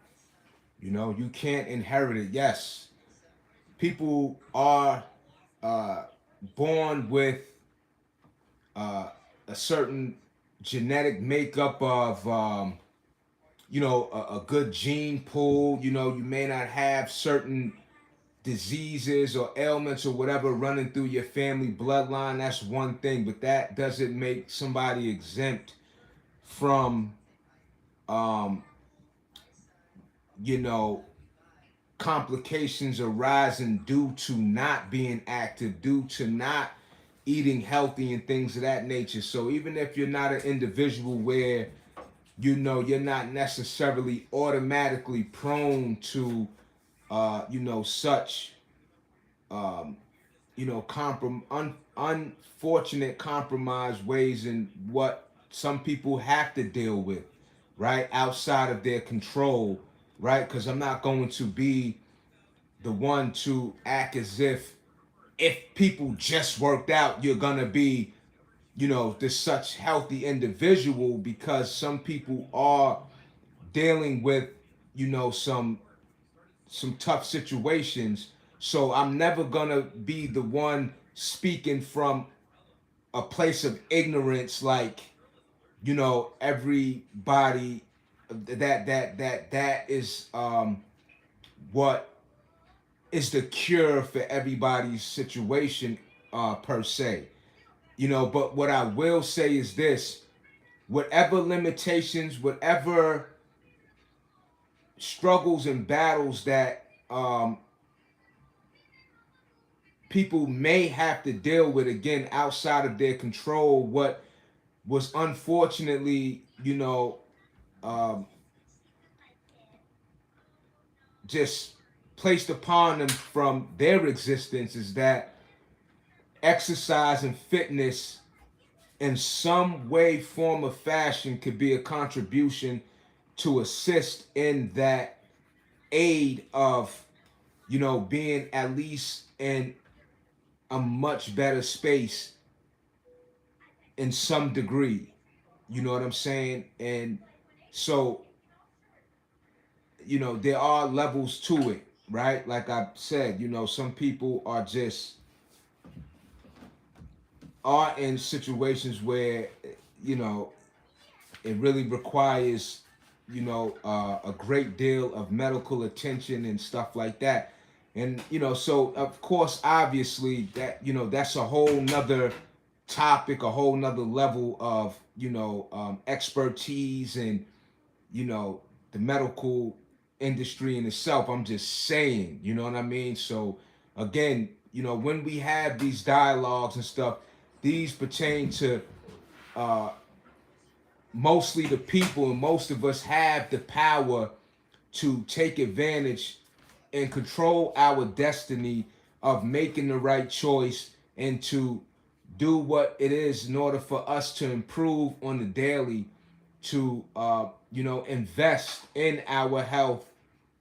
You know, you can't inherit it. Yes, people are uh, born with uh, a certain genetic makeup of you know, a good gene pool. You know, you may not have certain diseases or ailments or whatever running through your family bloodline. That's one thing, but that doesn't make somebody exempt from, um, you know, complications arising due to not being active, due to not eating healthy and things of that nature. So even if you're not an individual where you know you're not necessarily automatically prone to you know such um, you know unfortunate compromise ways in what some people have to deal with, right, outside of their control, right? Because I'm not going to be the one to act as if people just worked out you're gonna be, you know, this such healthy individual, because some people are dealing with, you know, some tough situations. So I'm never gonna be the one speaking from a place of ignorance, like, you know, everybody that is what is the cure for everybody's situation per se. You know, but what I will say is this: whatever limitations, whatever struggles and battles that people may have to deal with, again outside of their control, what was unfortunately, you know, um, just placed upon them from their existence, is that exercise and fitness in some way, form, or fashion could be a contribution to assist in that aid of, you know, being at least in a much better space in some degree. You know what I'm saying? And so, you know, there are levels to it, right? Like I said, you know, some people are in situations where, you know, it really requires, you know, a great deal of medical attention and stuff like that. And, you know, so of course, obviously that, you know, that's a whole nother topic, a whole nother level of, you know, expertise and, you know, the medical industry in itself. I'm just saying, you know what I mean? So again, you know, when we have these dialogues and stuff, these pertain to mostly the people, and most of us have the power to take advantage and control our destiny of making the right choice and to do what it is in order for us to improve on the daily, to you know, invest in our health,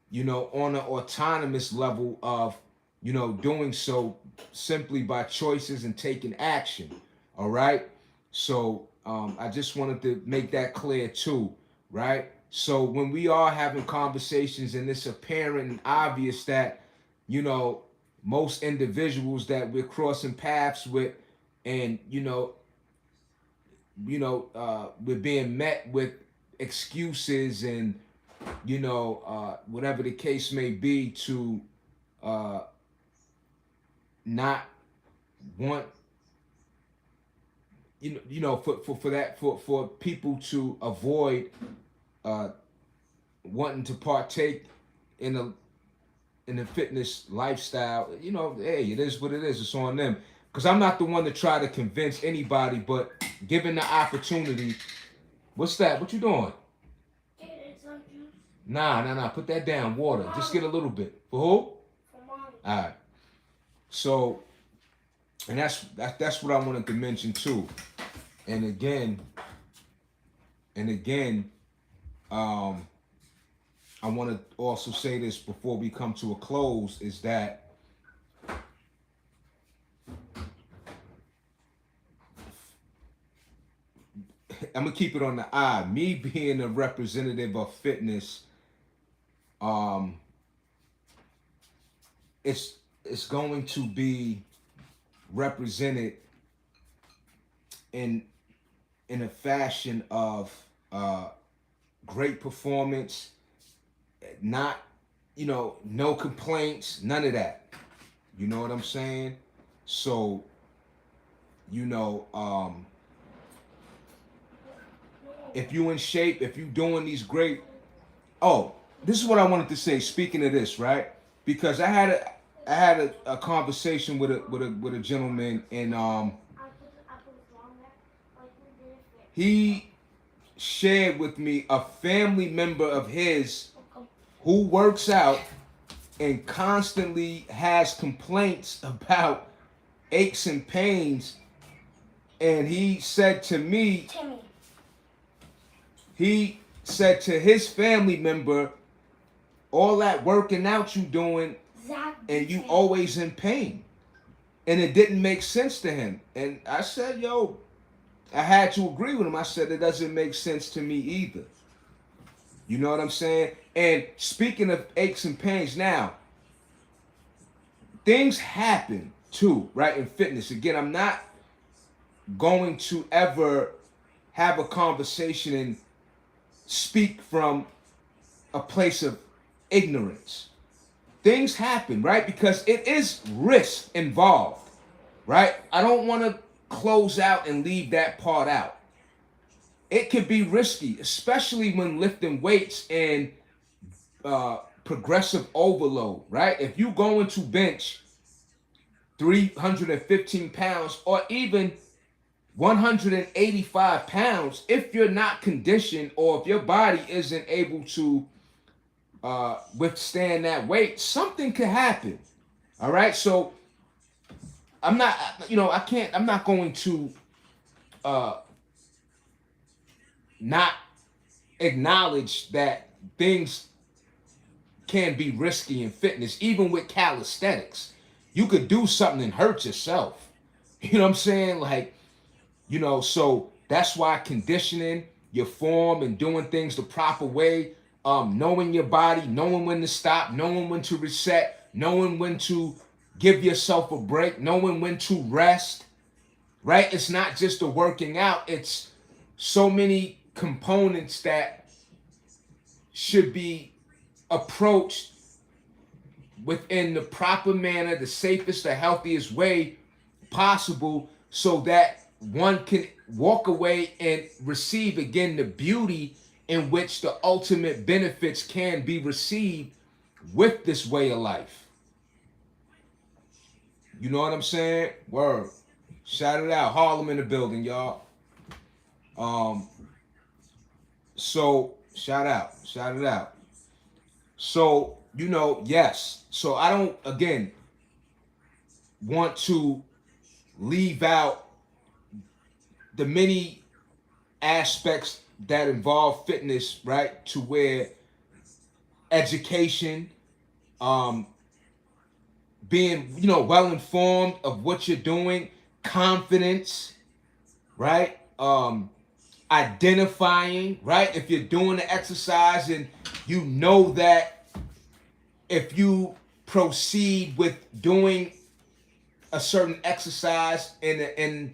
you know, on an autonomous level of, you know, doing so simply by choices and taking action. All right. So I just wanted to make that clear too, right? So when we are having conversations and it's apparent and obvious that, you know, most individuals that we're crossing paths with, and we're being met with excuses and, you know, whatever the case may be, to not want, for people to avoid wanting to partake in a fitness lifestyle. You know, hey, it is what it is. It's on them. Because I'm not the one to try to convince anybody, but given the opportunity. What's that? What you doing? Nah. Put that down. Water. Just get a little bit. For who? For Mom. All right. So, and that's what I wanted to mention too. And again, I want to also say this before we come to a close, is that I'm gonna keep it on the eye. Me being a representative of fitness, it's going to be represented in a fashion of great performance, not, you know, no complaints, none of that. You know what I'm saying? So, you know, if you in shape, if you doing these great, this is what I wanted to say. Speaking of this, right? Because I had a conversation with a gentleman, and he shared with me a family member of his who works out and constantly has complaints about aches and pains. And he said to me, he said to his family member, all that working out you doing, and you always in pain. And it didn't make sense to him. And I said, yo, I had to agree with him. I said, it doesn't make sense to me either. You know what I'm saying? And speaking of aches and pains, now, things happen too, right, in fitness. Again, I'm not going to ever have a conversation and speak from a place of ignorance. Things happen, right? Because it is risk involved, right? I don't want to close out and leave that part out. It can be risky, especially when lifting weights and progressive overload, right? If you going to bench 315 pounds or even 185 pounds, if you're not conditioned or if your body isn't able to withstand that weight, something could happen. All right. So I'm not, you know, I'm not going to not acknowledge that things can be risky in fitness, even with calisthenics. You could do something and hurt yourself. You know what I'm saying? Like, you know, so that's why conditioning your form and doing things the proper way, knowing your body, knowing when to stop, knowing when to reset, knowing when to give yourself a break, knowing when to rest, right? It's not just the working out, it's so many components that should be approached within the proper manner, the safest, the healthiest way possible, so that one can walk away and receive again the beauty in which the ultimate benefits can be received with this way of life. You know what I'm saying? Word. Shout it out. Harlem in the building, y'all. So shout it out. So, you know, yes. So I don't, again, want to leave out the many aspects that involve fitness, right? To where education, being, you know, well informed of what you're doing, confidence, right? Identifying, right? If you're doing the exercise and you know that if you proceed with doing a certain exercise and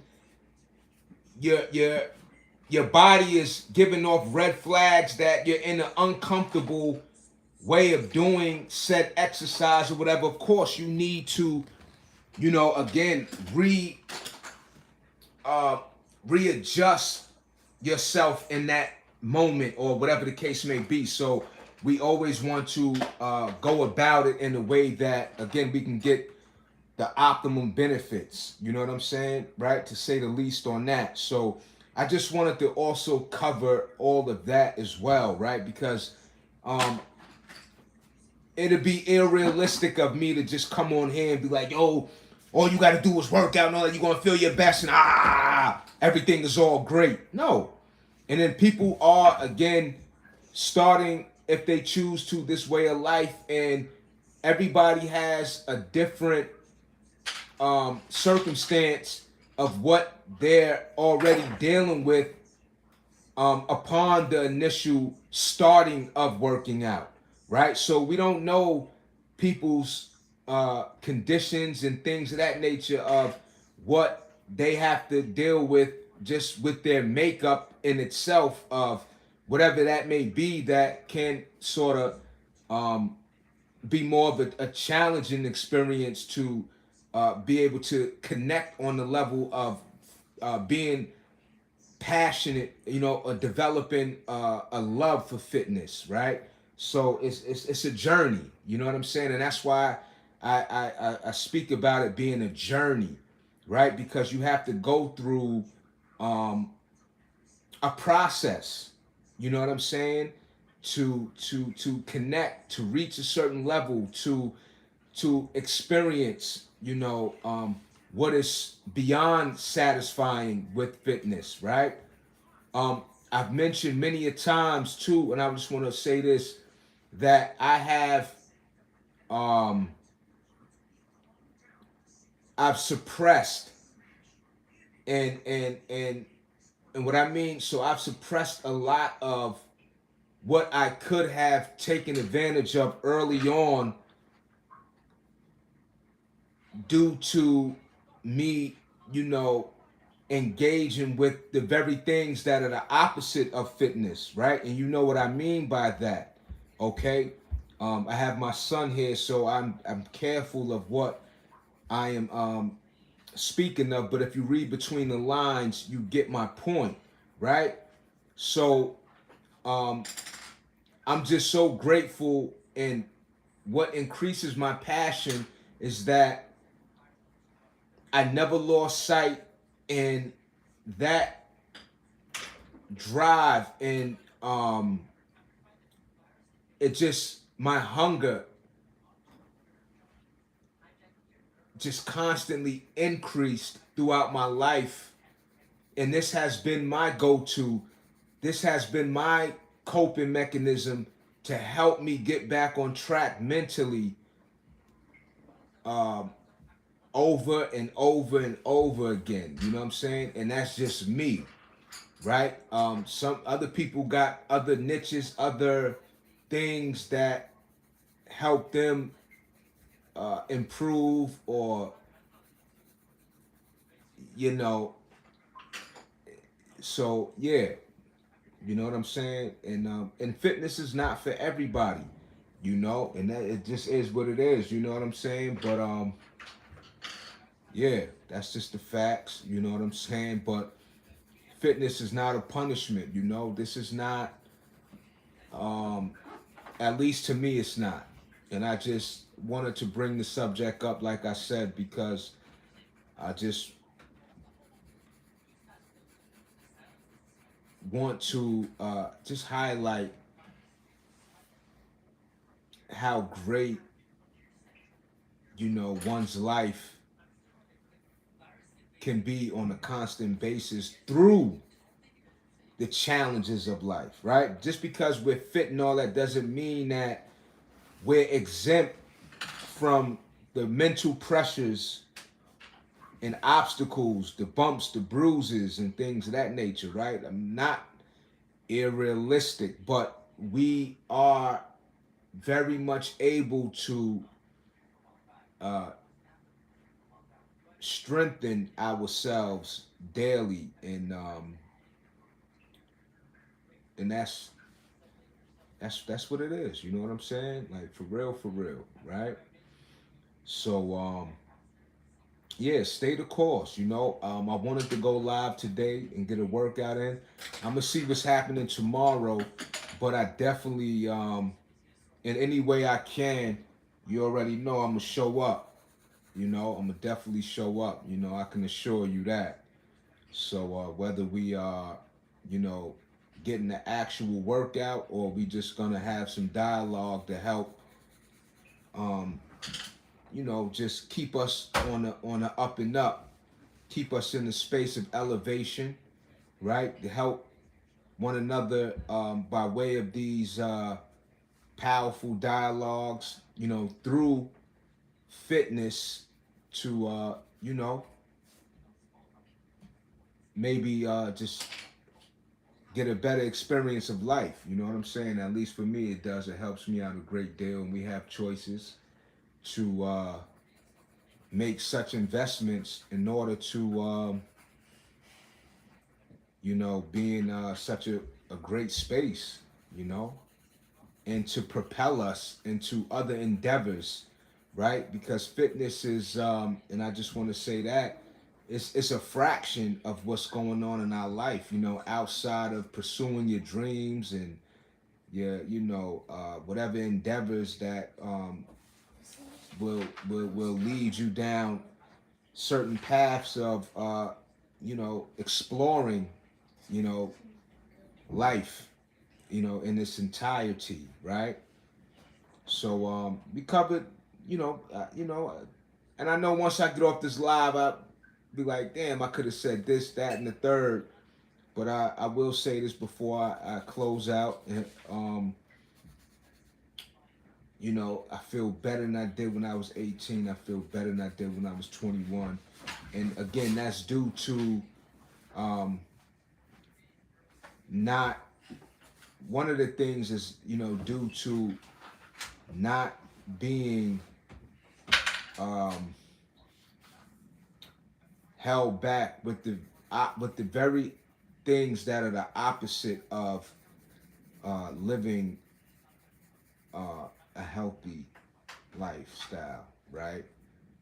your body is giving off red flags that you're in an uncomfortable way of doing said exercise or whatever, of course you need to, you know, again, readjust yourself in that moment or whatever the case may be. So we always want to go about it in a way that, again, we can get the optimum benefits. You know what I'm saying? Right? To say the least on that. So I just wanted to also cover all of that as well, right? Because it'd be unrealistic of me to just come on here and be like, yo, all you got to do is work out and all that. You're going to feel your best and everything is all great. No. And then people are, again, starting, if they choose to, this way of life. And everybody has a different circumstance of what they're already dealing with upon the initial starting of working out, right? So we don't know people's conditions and things of that nature of what they have to deal with just with their makeup in itself of whatever that may be, that can sort of be more of a challenging experience to be able to connect on the level of being passionate, you know, or developing a love for fitness, right? So it's a journey, you know what I'm saying? And that's why I speak about it being a journey, right? Because you have to go through a process, you know what I'm saying? To connect, to reach a certain level, to experience, you know, what is beyond satisfying with fitness, right? I've mentioned many a times too, and I just want to say this, that I have I've suppressed and what I mean, so I've suppressed a lot of what I could have taken advantage of early on due to me, you know, engaging with the very things that are the opposite of fitness, right? And you know what I mean by that, okay? I have my son here, so I'm careful of what I am speaking of. But if you read between the lines, you get my point, right? So I'm just so grateful, and what increases my passion is that I never lost sight in that drive, and it just, my hunger just constantly increased throughout my life. And this has been my go-to. This has been my coping mechanism to help me get back on track mentally, um, over and over and over again. You know what I'm saying? And that's just me, right? Some other people got other niches, other things that help them improve, or you know. So yeah, you know what I'm saying. And fitness is not for everybody, you know, and that it just is what it is. You know what I'm saying. But yeah, that's just the facts. You know what I'm saying. But fitness is not a punishment. You know, this is not. Um, at least to me, it's not. And I just wanted to bring the subject up, like I said, because I just want to just highlight how great, you know, one's life can be on a constant basis through the challenges of life, right? Just because we're fit and all that doesn't mean that we're exempt from the mental pressures and obstacles, the bumps, the bruises, and things of that nature, right? I'm not unrealistic, but we are very much able to uh, strengthen ourselves daily, and that's what it is. You know what I'm saying? Like for real, right? So yeah, stay the course. You know, I wanted to go live today and get a workout in. I'm gonna see what's happening tomorrow, but I definitely, in any way I can, you already know I'm gonna show up. You know, I'm gonna definitely show up. You know, I can assure you that. So whether we are, you know, getting the actual workout, or we just gonna have some dialogue to help, um, you know, just keep us on the up and up, keep us in the space of elevation, right? To help one another, by way of these powerful dialogues, you know, through fitness to, you know, maybe just get a better experience of life. You know what I'm saying? At least for me, it does. It helps me out a great deal, and we have choices to make such investments in order to, you know, be in such a great space, you know, and to propel us into other endeavors, right? Because fitness is, and I just want to say that it's a fraction of what's going on in our life, you know, outside of pursuing your dreams and your, you know, whatever endeavors that will lead you down certain paths of, you know, exploring, you know, life, you know, in its entirety, right? So we covered, you know, and I know once I get off this live, I'll be like, damn, I could have said this, that, and the third. But I will say this before I close out. You know, I feel better than I did when I was 18. I feel better than I did when I was 21. And again, that's due to um, not, one of the things is, you know, due to not being um, held back with the very things that are the opposite of living a healthy lifestyle, right?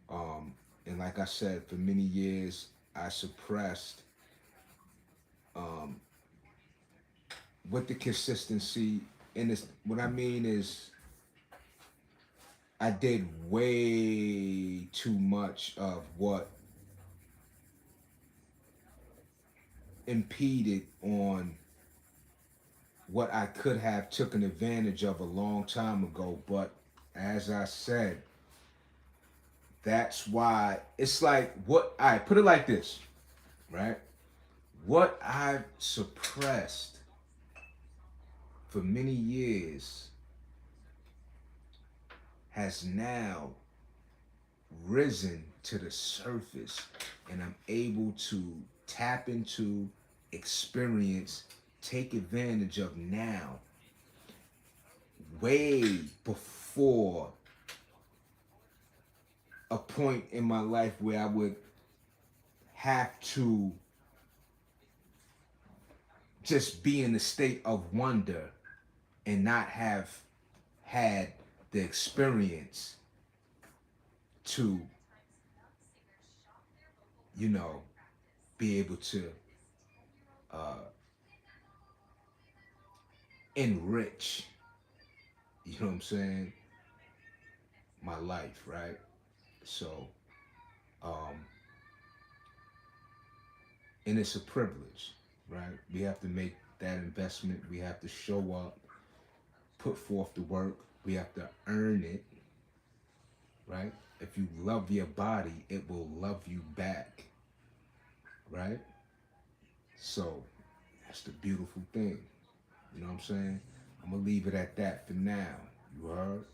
And like I said, for many years I suppressed, um, with the consistency. And it's, what I mean is, I did way too much of what impeded on what I could have taken advantage of a long time ago. But as I said, That's why it's like what I put it like this, right? What I've suppressed for many years has now risen to the surface, and I'm able to tap into, experience, take advantage of now, way before a point in my life where I would have to just be in a state of wonder and not have had the experience to, you know, be able to uh, enrich, you know what I'm saying, my life, right? So, um, and it's a privilege, right? We have to make that investment. We have to show up, put forth the work. We have to earn it, right? If you love your body, it will love you back, right? So that's the beautiful thing. You know what I'm saying? I'm gonna leave it at that for now. You heard?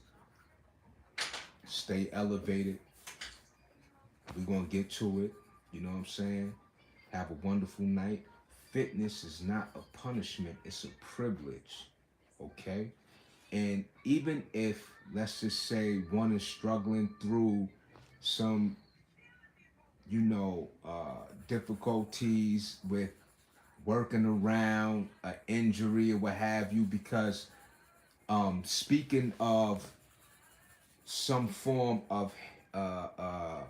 Stay elevated. We're gonna get to it. You know what I'm saying? Have a wonderful night. Fitness is not a punishment, it's a privilege. Okay? And even if, let's just say, one is struggling through some, difficulties with working around an injury or what have you, because speaking of some form of uh, uh,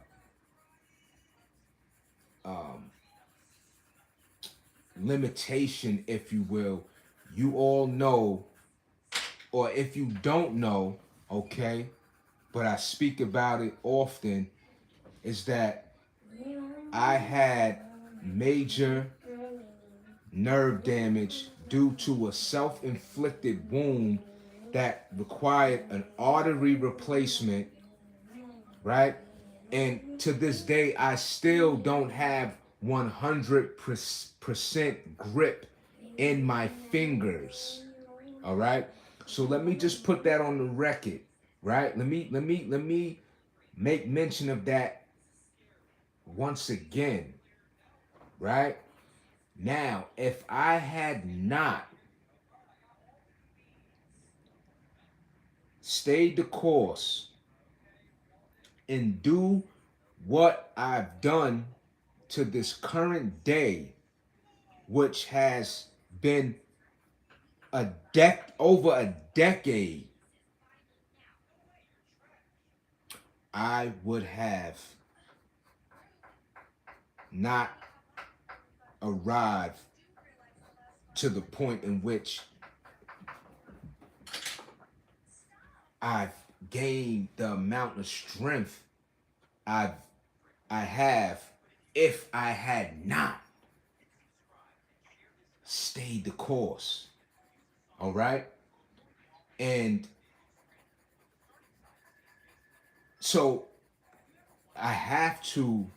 um, limitation, if you will, you all know, or if you don't know, okay, but I speak about it often, is that I had major nerve damage due to a self-inflicted wound that required an artery replacement, right? And to this day, I still don't have 100% grip in my fingers. All right. So let me just put that on the record, right? Let me make mention of that once again, right? Now, if I had not stayed the course and do what I've done to this current day, which has been over a decade, I would have not arrived to the point in which I've gained the amount of strength I have if I had not stayed the course. All right? And so I have to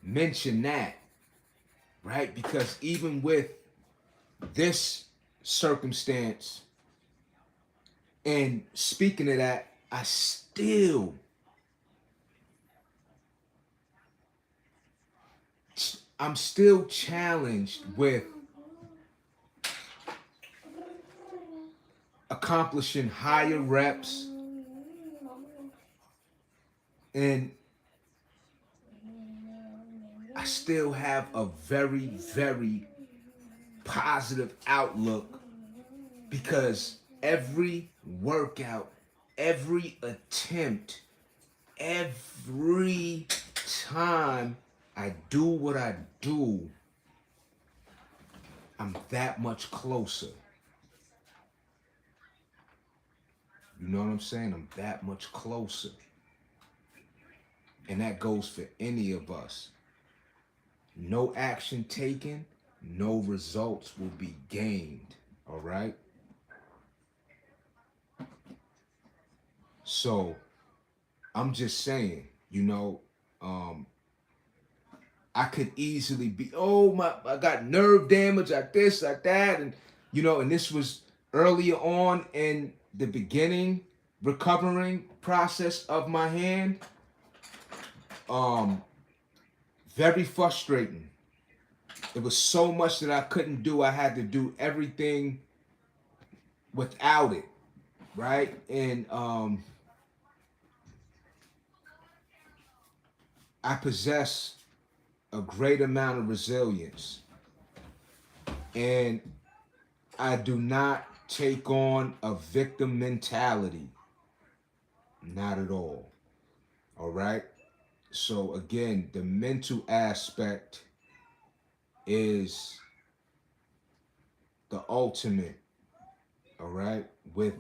mention that, right? Because even with this circumstance, and speaking of that, I'm still challenged with accomplishing higher reps, and I still have a very, very positive outlook, because every workout, every attempt, every time I do what I do, I'm that much closer. You know what I'm saying? I'm that much closer. And that goes for any of us. No action taken, no results will be gained. All right? So, I'm just saying, You know, I could easily be, oh my, I got nerve damage, like this, like that, and you know, and this was earlier on in the beginning recovering process of my hand. Um, very frustrating. It was so much that I couldn't do. I had to do everything without it, right? And I possess a great amount of resilience, and I do not take on a victim mentality. Not at all. All right. So again, the mental aspect is the ultimate. All right. With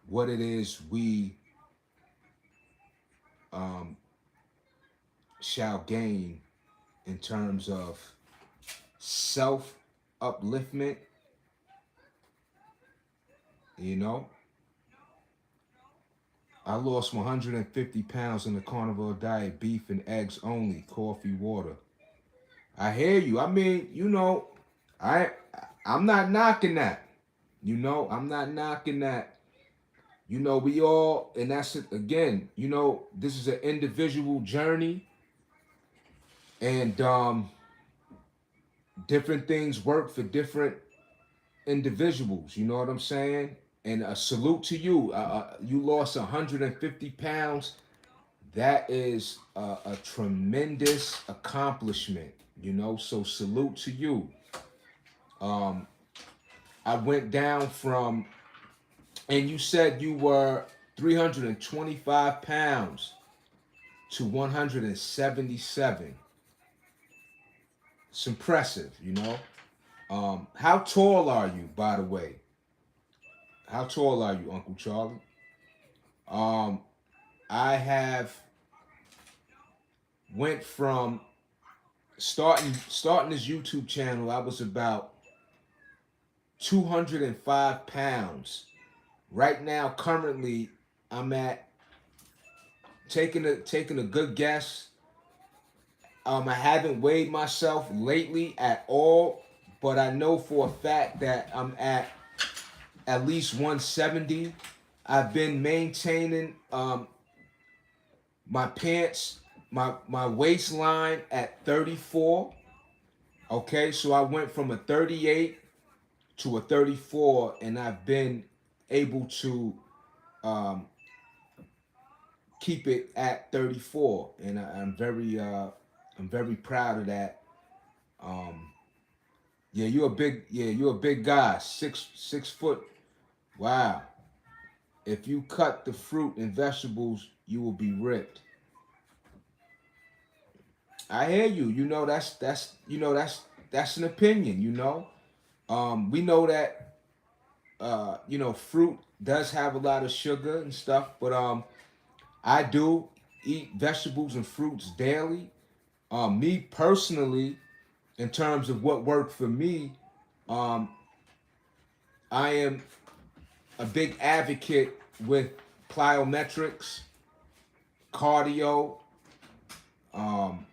what it is we um, shall gain in terms of self upliftment. You know, I lost 150 pounds in the carnivore diet, beef and eggs only, coffee, water. I hear you. I mean, you know, I I'm not knocking that. You know, I'm not knocking that. You know, we all, and that's it again. You know, this is an individual journey, and different things work for different individuals. You know what I'm saying? And a salute to you. You lost 150 pounds. That is a tremendous accomplishment. You know, so salute to you. Um, I went down from, and you said you were 325 pounds to 177. It's impressive, you know. How tall are you, by the way? How tall are you, Uncle Charlie? Um, I have went from starting this YouTube channel. I was about 205 pounds. Right now, currently, I'm at taking a good guess. I haven't weighed myself lately at all, but I know for a fact that I'm at least 170. I've been maintaining my pants, my waistline at 34. Okay, so I went from a 38 to a 34, and I've been able to um, keep it at 34, and I'm very proud of that. Um, yeah, you're a big guy, 6 foot. Wow. If you cut the fruit and vegetables, you will be ripped. I hear you. You know that's an opinion. You know, we know that fruit does have a lot of sugar and stuff, but I do eat vegetables and fruits daily. Me personally, in terms of what worked for me, um, I am a big advocate with plyometrics, cardio, um,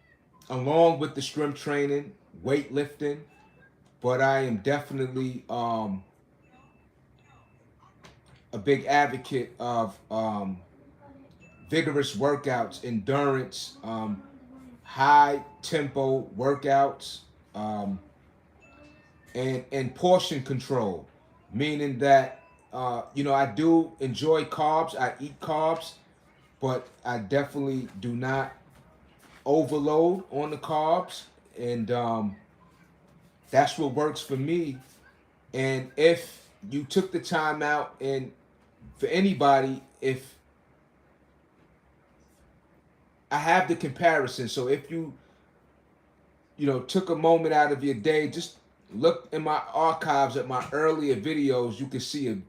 along with the strength training, weightlifting. But I am definitely a big advocate of vigorous workouts, endurance, high tempo workouts, um, and portion control, meaning that I do enjoy carbs. I eat carbs, but I definitely do not overload on the carbs, and that's what works for me. And if you took the time out, and for anybody, if I have the comparison, so if you took a moment out of your day, just look in my archives at my earlier videos, you can see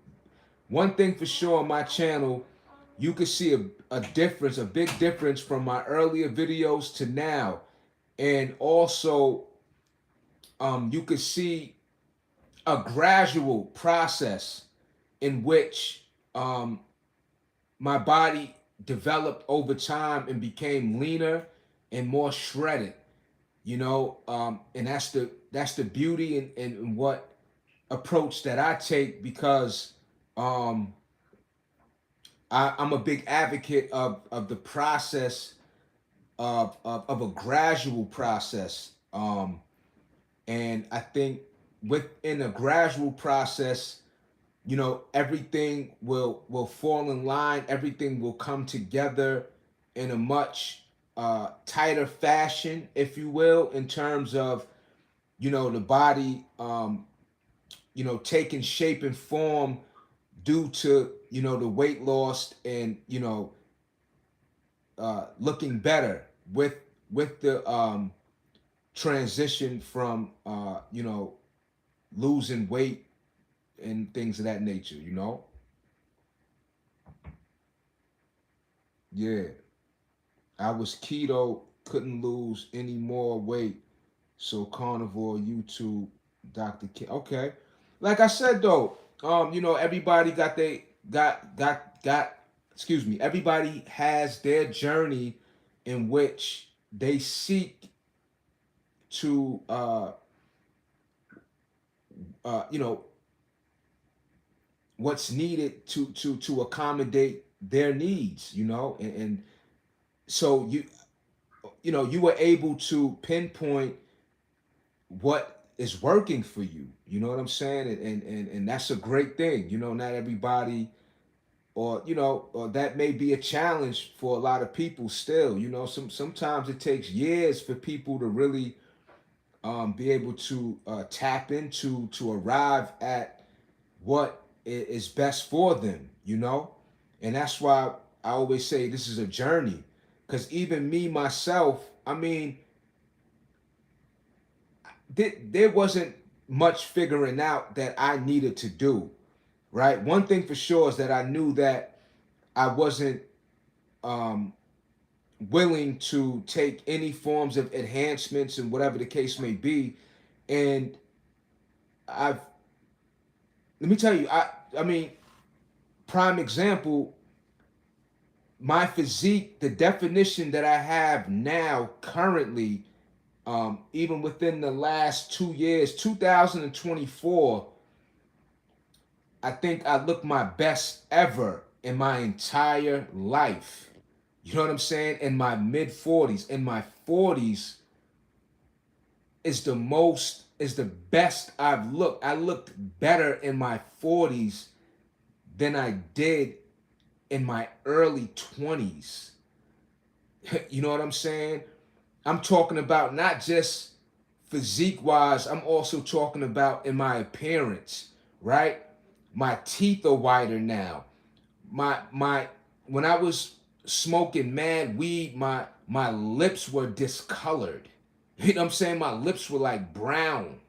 one thing for sure on my channel. You can see a difference, a big difference from my earlier videos to now. And also, you could see a gradual process in which my body developed over time and became leaner and more shredded, and that's the beauty and what approach that I take, because um, I'm a big advocate of the process of a gradual process. And I think within a gradual process, everything will fall in line. Everything will come together in a much tighter fashion, if you will, in terms of the body, taking shape and form due to the weight loss, and looking better with the transition from losing weight and things of that nature. Yeah, I was keto, couldn't lose any more weight, so carnivore YouTube, Dr. K. Okay, like I said though, everybody got excuse me, everybody has their journey in which they seek to you know what's needed to accommodate their needs, and so you were able to pinpoint what is working for you. You know what I'm saying? And that's a great thing. Not everybody, or that may be a challenge for a lot of people still. Sometimes it takes years for people to really be able to tap into, to arrive at what is best for them. And that's why I always say this is a journey, because even me myself, I mean, there wasn't much figuring out that I needed to do, right? One thing for sure is that I knew that I wasn't um, willing to take any forms of enhancements and whatever the case may be. And I've, let me tell you, I mean, prime example, my physique, the definition that I have now currently, even within the last 2 years, 2024, I think I look my best ever in my entire life. You know what I'm saying? In my mid 40s. In my 40s is the best I've looked. I looked better in my 40s than I did in my early 20s. You know what I'm saying? I'm talking about not just physique wise, I'm also talking about in my appearance, right? My teeth are whiter now. My when I was smoking mad weed, my lips were discolored. You know what I'm saying? My lips were like brown,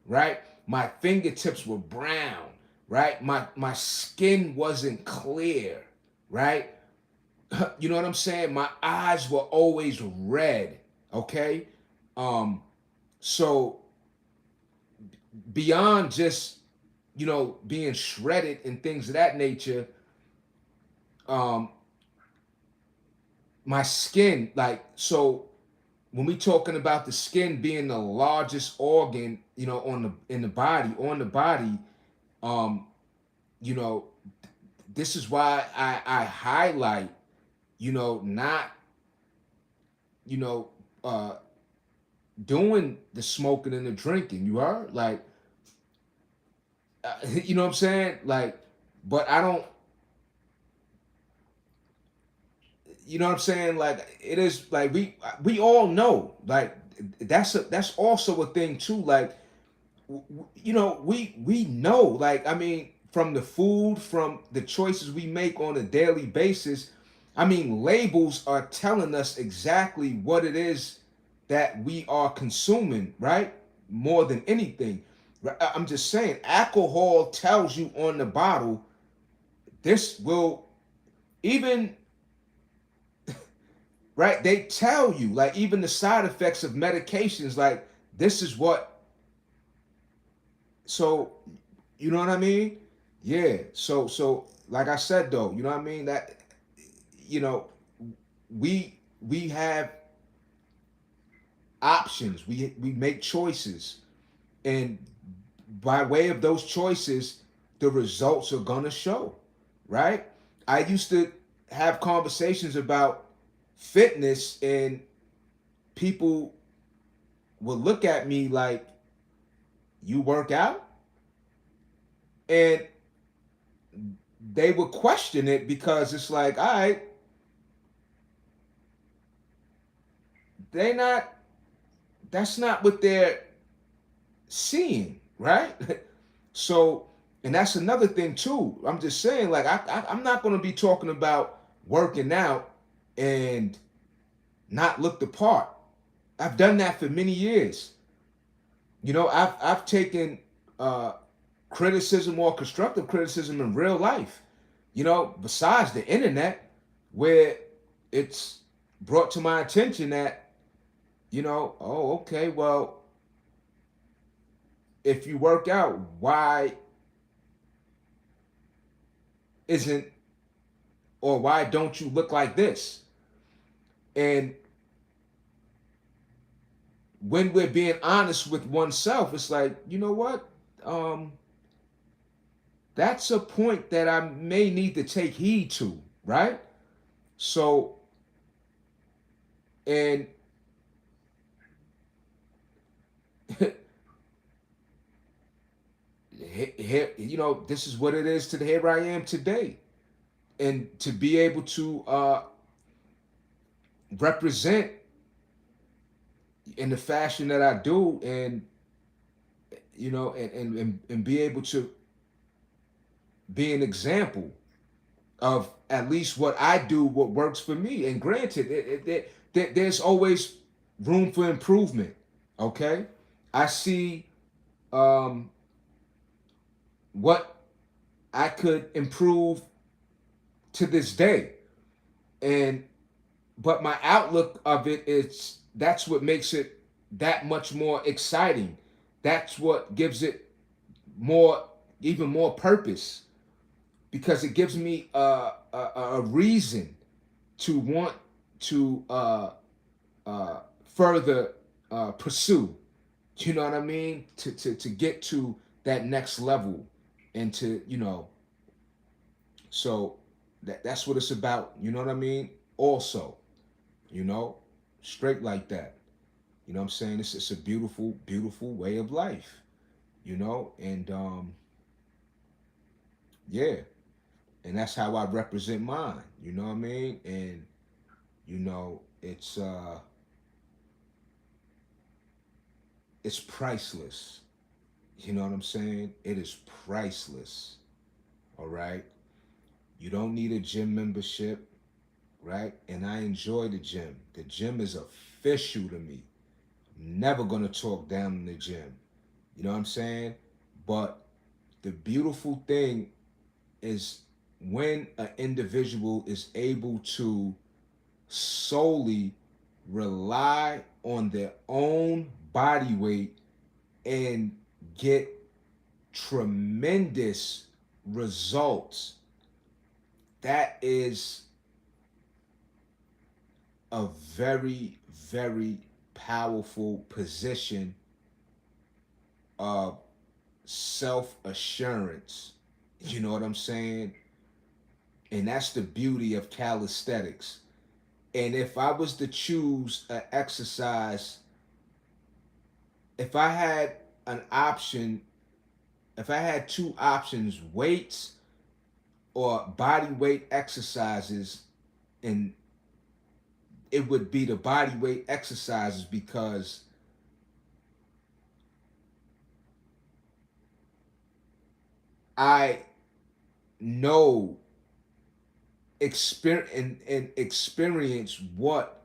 right? My fingertips were brown, right? My skin wasn't clear, right? You know what I'm saying? My eyes were always red, okay? Um, so beyond just, being shredded and things of that nature, um, my skin, like, so when we talking about the skin being the largest organ, on the body, um, you know, this is why I highlight, not, you know, uh, doing the smoking and the drinking. You are like, you know what I'm saying? Like, but I don't, you know what I'm saying? Like, it is like we all know, like, that's also a thing too. Like, we know, like, I mean, from the food, from the choices we make on a daily basis, I mean, labels are telling us exactly what it is that we are consuming, right? More than anything. I'm just saying, alcohol tells you on the bottle, this will, even, right? They tell you, like, even the side effects of medications, like, this is what, so, you know what I mean? Yeah. So like I said though, you know what I mean? That, you know, we have options. We make choices, and by way of those choices, the results are gonna show, right? I used to have conversations about fitness, and people would look at me like, "You work out?" And they would question it because it's like, all right, they not. That's not what they're seeing, right? So, and that's another thing too. I'm just saying, like, I'm not going to be talking about working out and not look the part. I've done that for many years. You know, I've taken uh, criticism or constructive criticism in real life. You know, besides the internet, where it's brought to my attention that, you know, oh, okay, well, if you work out, why isn't, or why don't you look like this? And when we're being honest with oneself, it's like, you know what? Um, that's a point that I may need to take heed to, right? So, and here, you know, this is what it is to the here I am today. And to be able to represent in the fashion that I do, and you know, and be able to be an example of at least what I do, what works for me. And granted, there's always room for improvement. Okay, I see um, what I could improve to this day, and but my outlook of it is that's what makes it that much more exciting. That's what gives it more, even more purpose, because it gives me a reason to want to further pursue. You know what I mean? To get to that next level, and to, you know, so that's what it's about. You know what I mean? Also, you know, straight like that. You know what I'm saying? It's a beautiful, beautiful way of life. You know, and yeah, and that's how I represent mine. You know what I mean? And you know, it's priceless. You know what I'm saying? It is priceless. All right. You don't need a gym membership, right? And I enjoy the gym. The gym is official to me. I'm never gonna talk down in the gym. You know what I'm saying? But the beautiful thing is when an individual is able to solely rely on their own body weight and get tremendous results. That is a very, very powerful position of self assurance. You know what I'm saying? And that's the beauty of calisthenics. And if I was to choose an exercise, if I had an option, if I had two options, weights or body weight exercises, and it would be the body weight exercises, because I know and experience what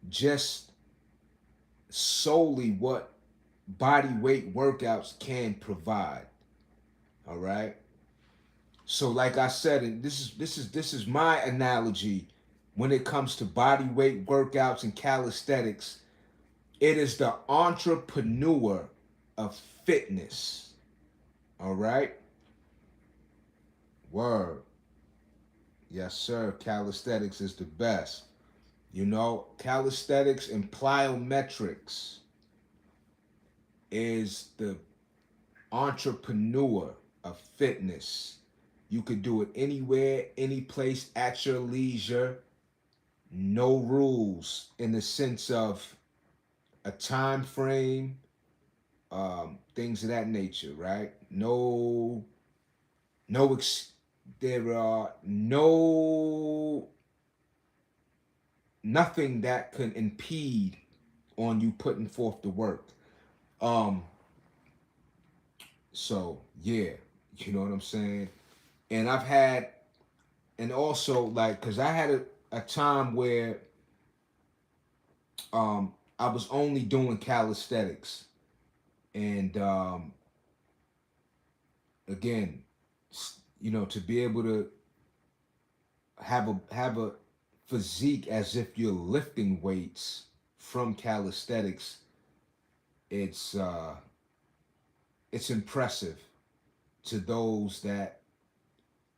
just solely what body weight workouts can provide. All right. So like I said, and this is my analogy when it comes to body weight workouts and calisthenics. It is the entrepreneur of fitness. All right. Word. Yes, sir. Calisthenics is the best. You know, calisthenics and plyometrics is the entrepreneur of fitness. You could do it anywhere, any place, at your leisure. No rules in the sense of a time frame, things of that nature, right? No, there are nothing that can impede on you putting forth the work. Um, so yeah, you know what I'm saying? And I've had, and also like, cause I had a time where I was only doing calisthenics, and again, you know, to be able to have a physique as if you're lifting weights from calisthenics, it's it's impressive to those that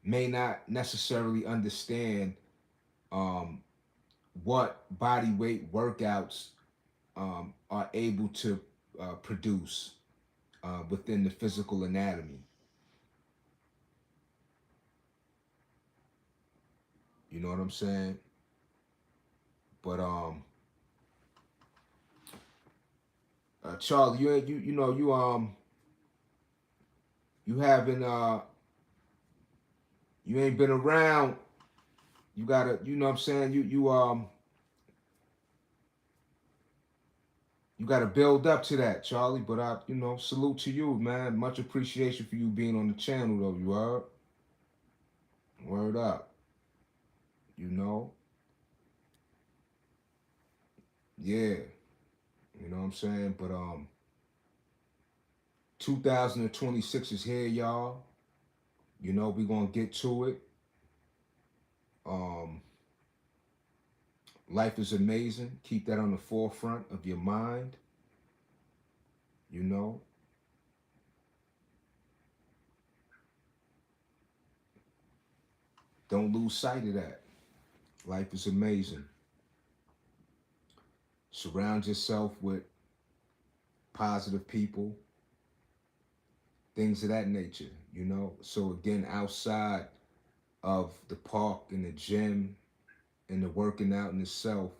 may not necessarily understand um, what body weight workouts are able to produce within the physical anatomy. You know what I'm saying? But Charlie, you ain't you know you haven't you ain't been around. You gotta, you know what I'm saying? You gotta build up to that, Charlie. But I, you know, salute to you, man. Much appreciation for you being on the channel, though. You are word up. You know, yeah. You know what I'm saying? But 2026 is here, y'all. You know, we gonna get to it. Um, life is amazing. Keep that on the forefront of your mind. You know, don't lose sight of that. Life is amazing. Surround yourself with positive people, things of that nature, you know. So again, outside of the park and the gym and the working out in itself,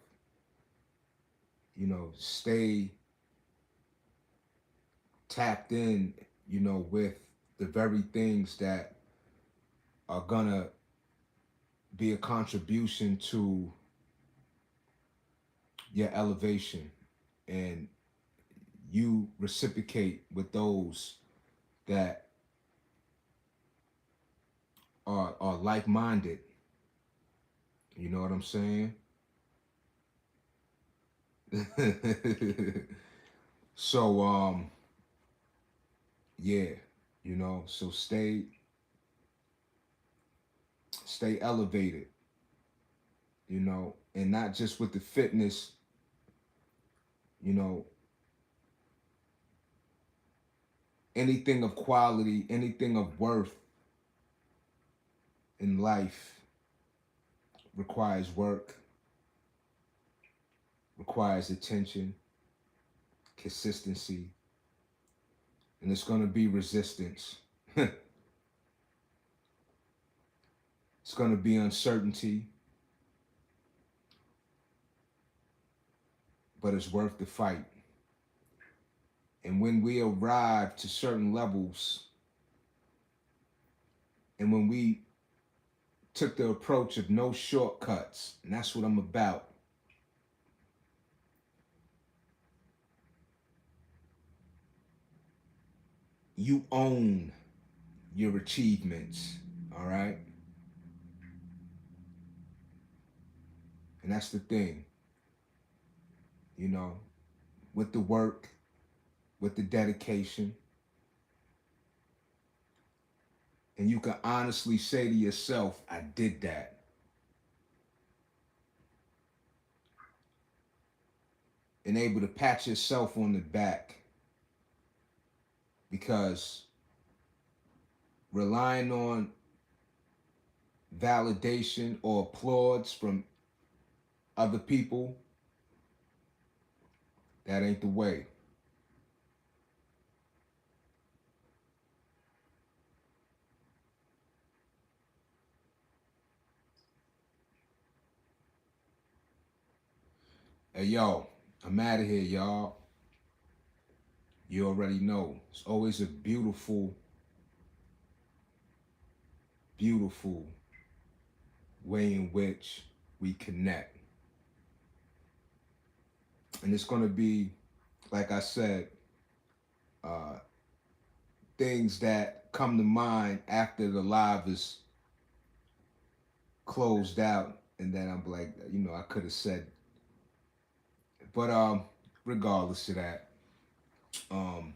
you know, stay tapped in, you know, with the very things that are gonna be a contribution to your elevation, and you reciprocate with those that are like-minded. You know what I'm saying? So yeah, you know, so stay elevated, you know, and not just with the fitness, you know, anything of quality, anything of worth in life requires work, requires attention, consistency, and it's going to be resistance. It's going to be uncertainty, but it's worth the fight. And when we arrive to certain levels, and when we took the approach of no shortcuts, and that's what I'm about. You own your achievements, all right? And that's the thing, you know, with the work, with the dedication, and you can honestly say to yourself, I did that. And able to pat yourself on the back, because relying on validation or applause from other people, that ain't the way. Hey, yo, I'm out of here, y'all. You already know. It's always a beautiful, beautiful way in which we connect. And it's going to be, like I said, uh, things that come to mind after the live is closed out. And then I'm like, I could have said. But regardless of that, um,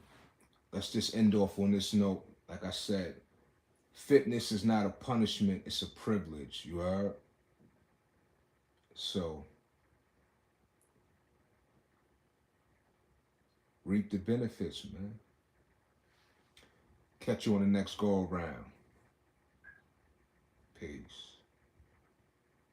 let's just end off on this note. Like I said, fitness is not a punishment, it's a privilege. You heard? So reap the benefits, man. Catch you on the next go around. Peace.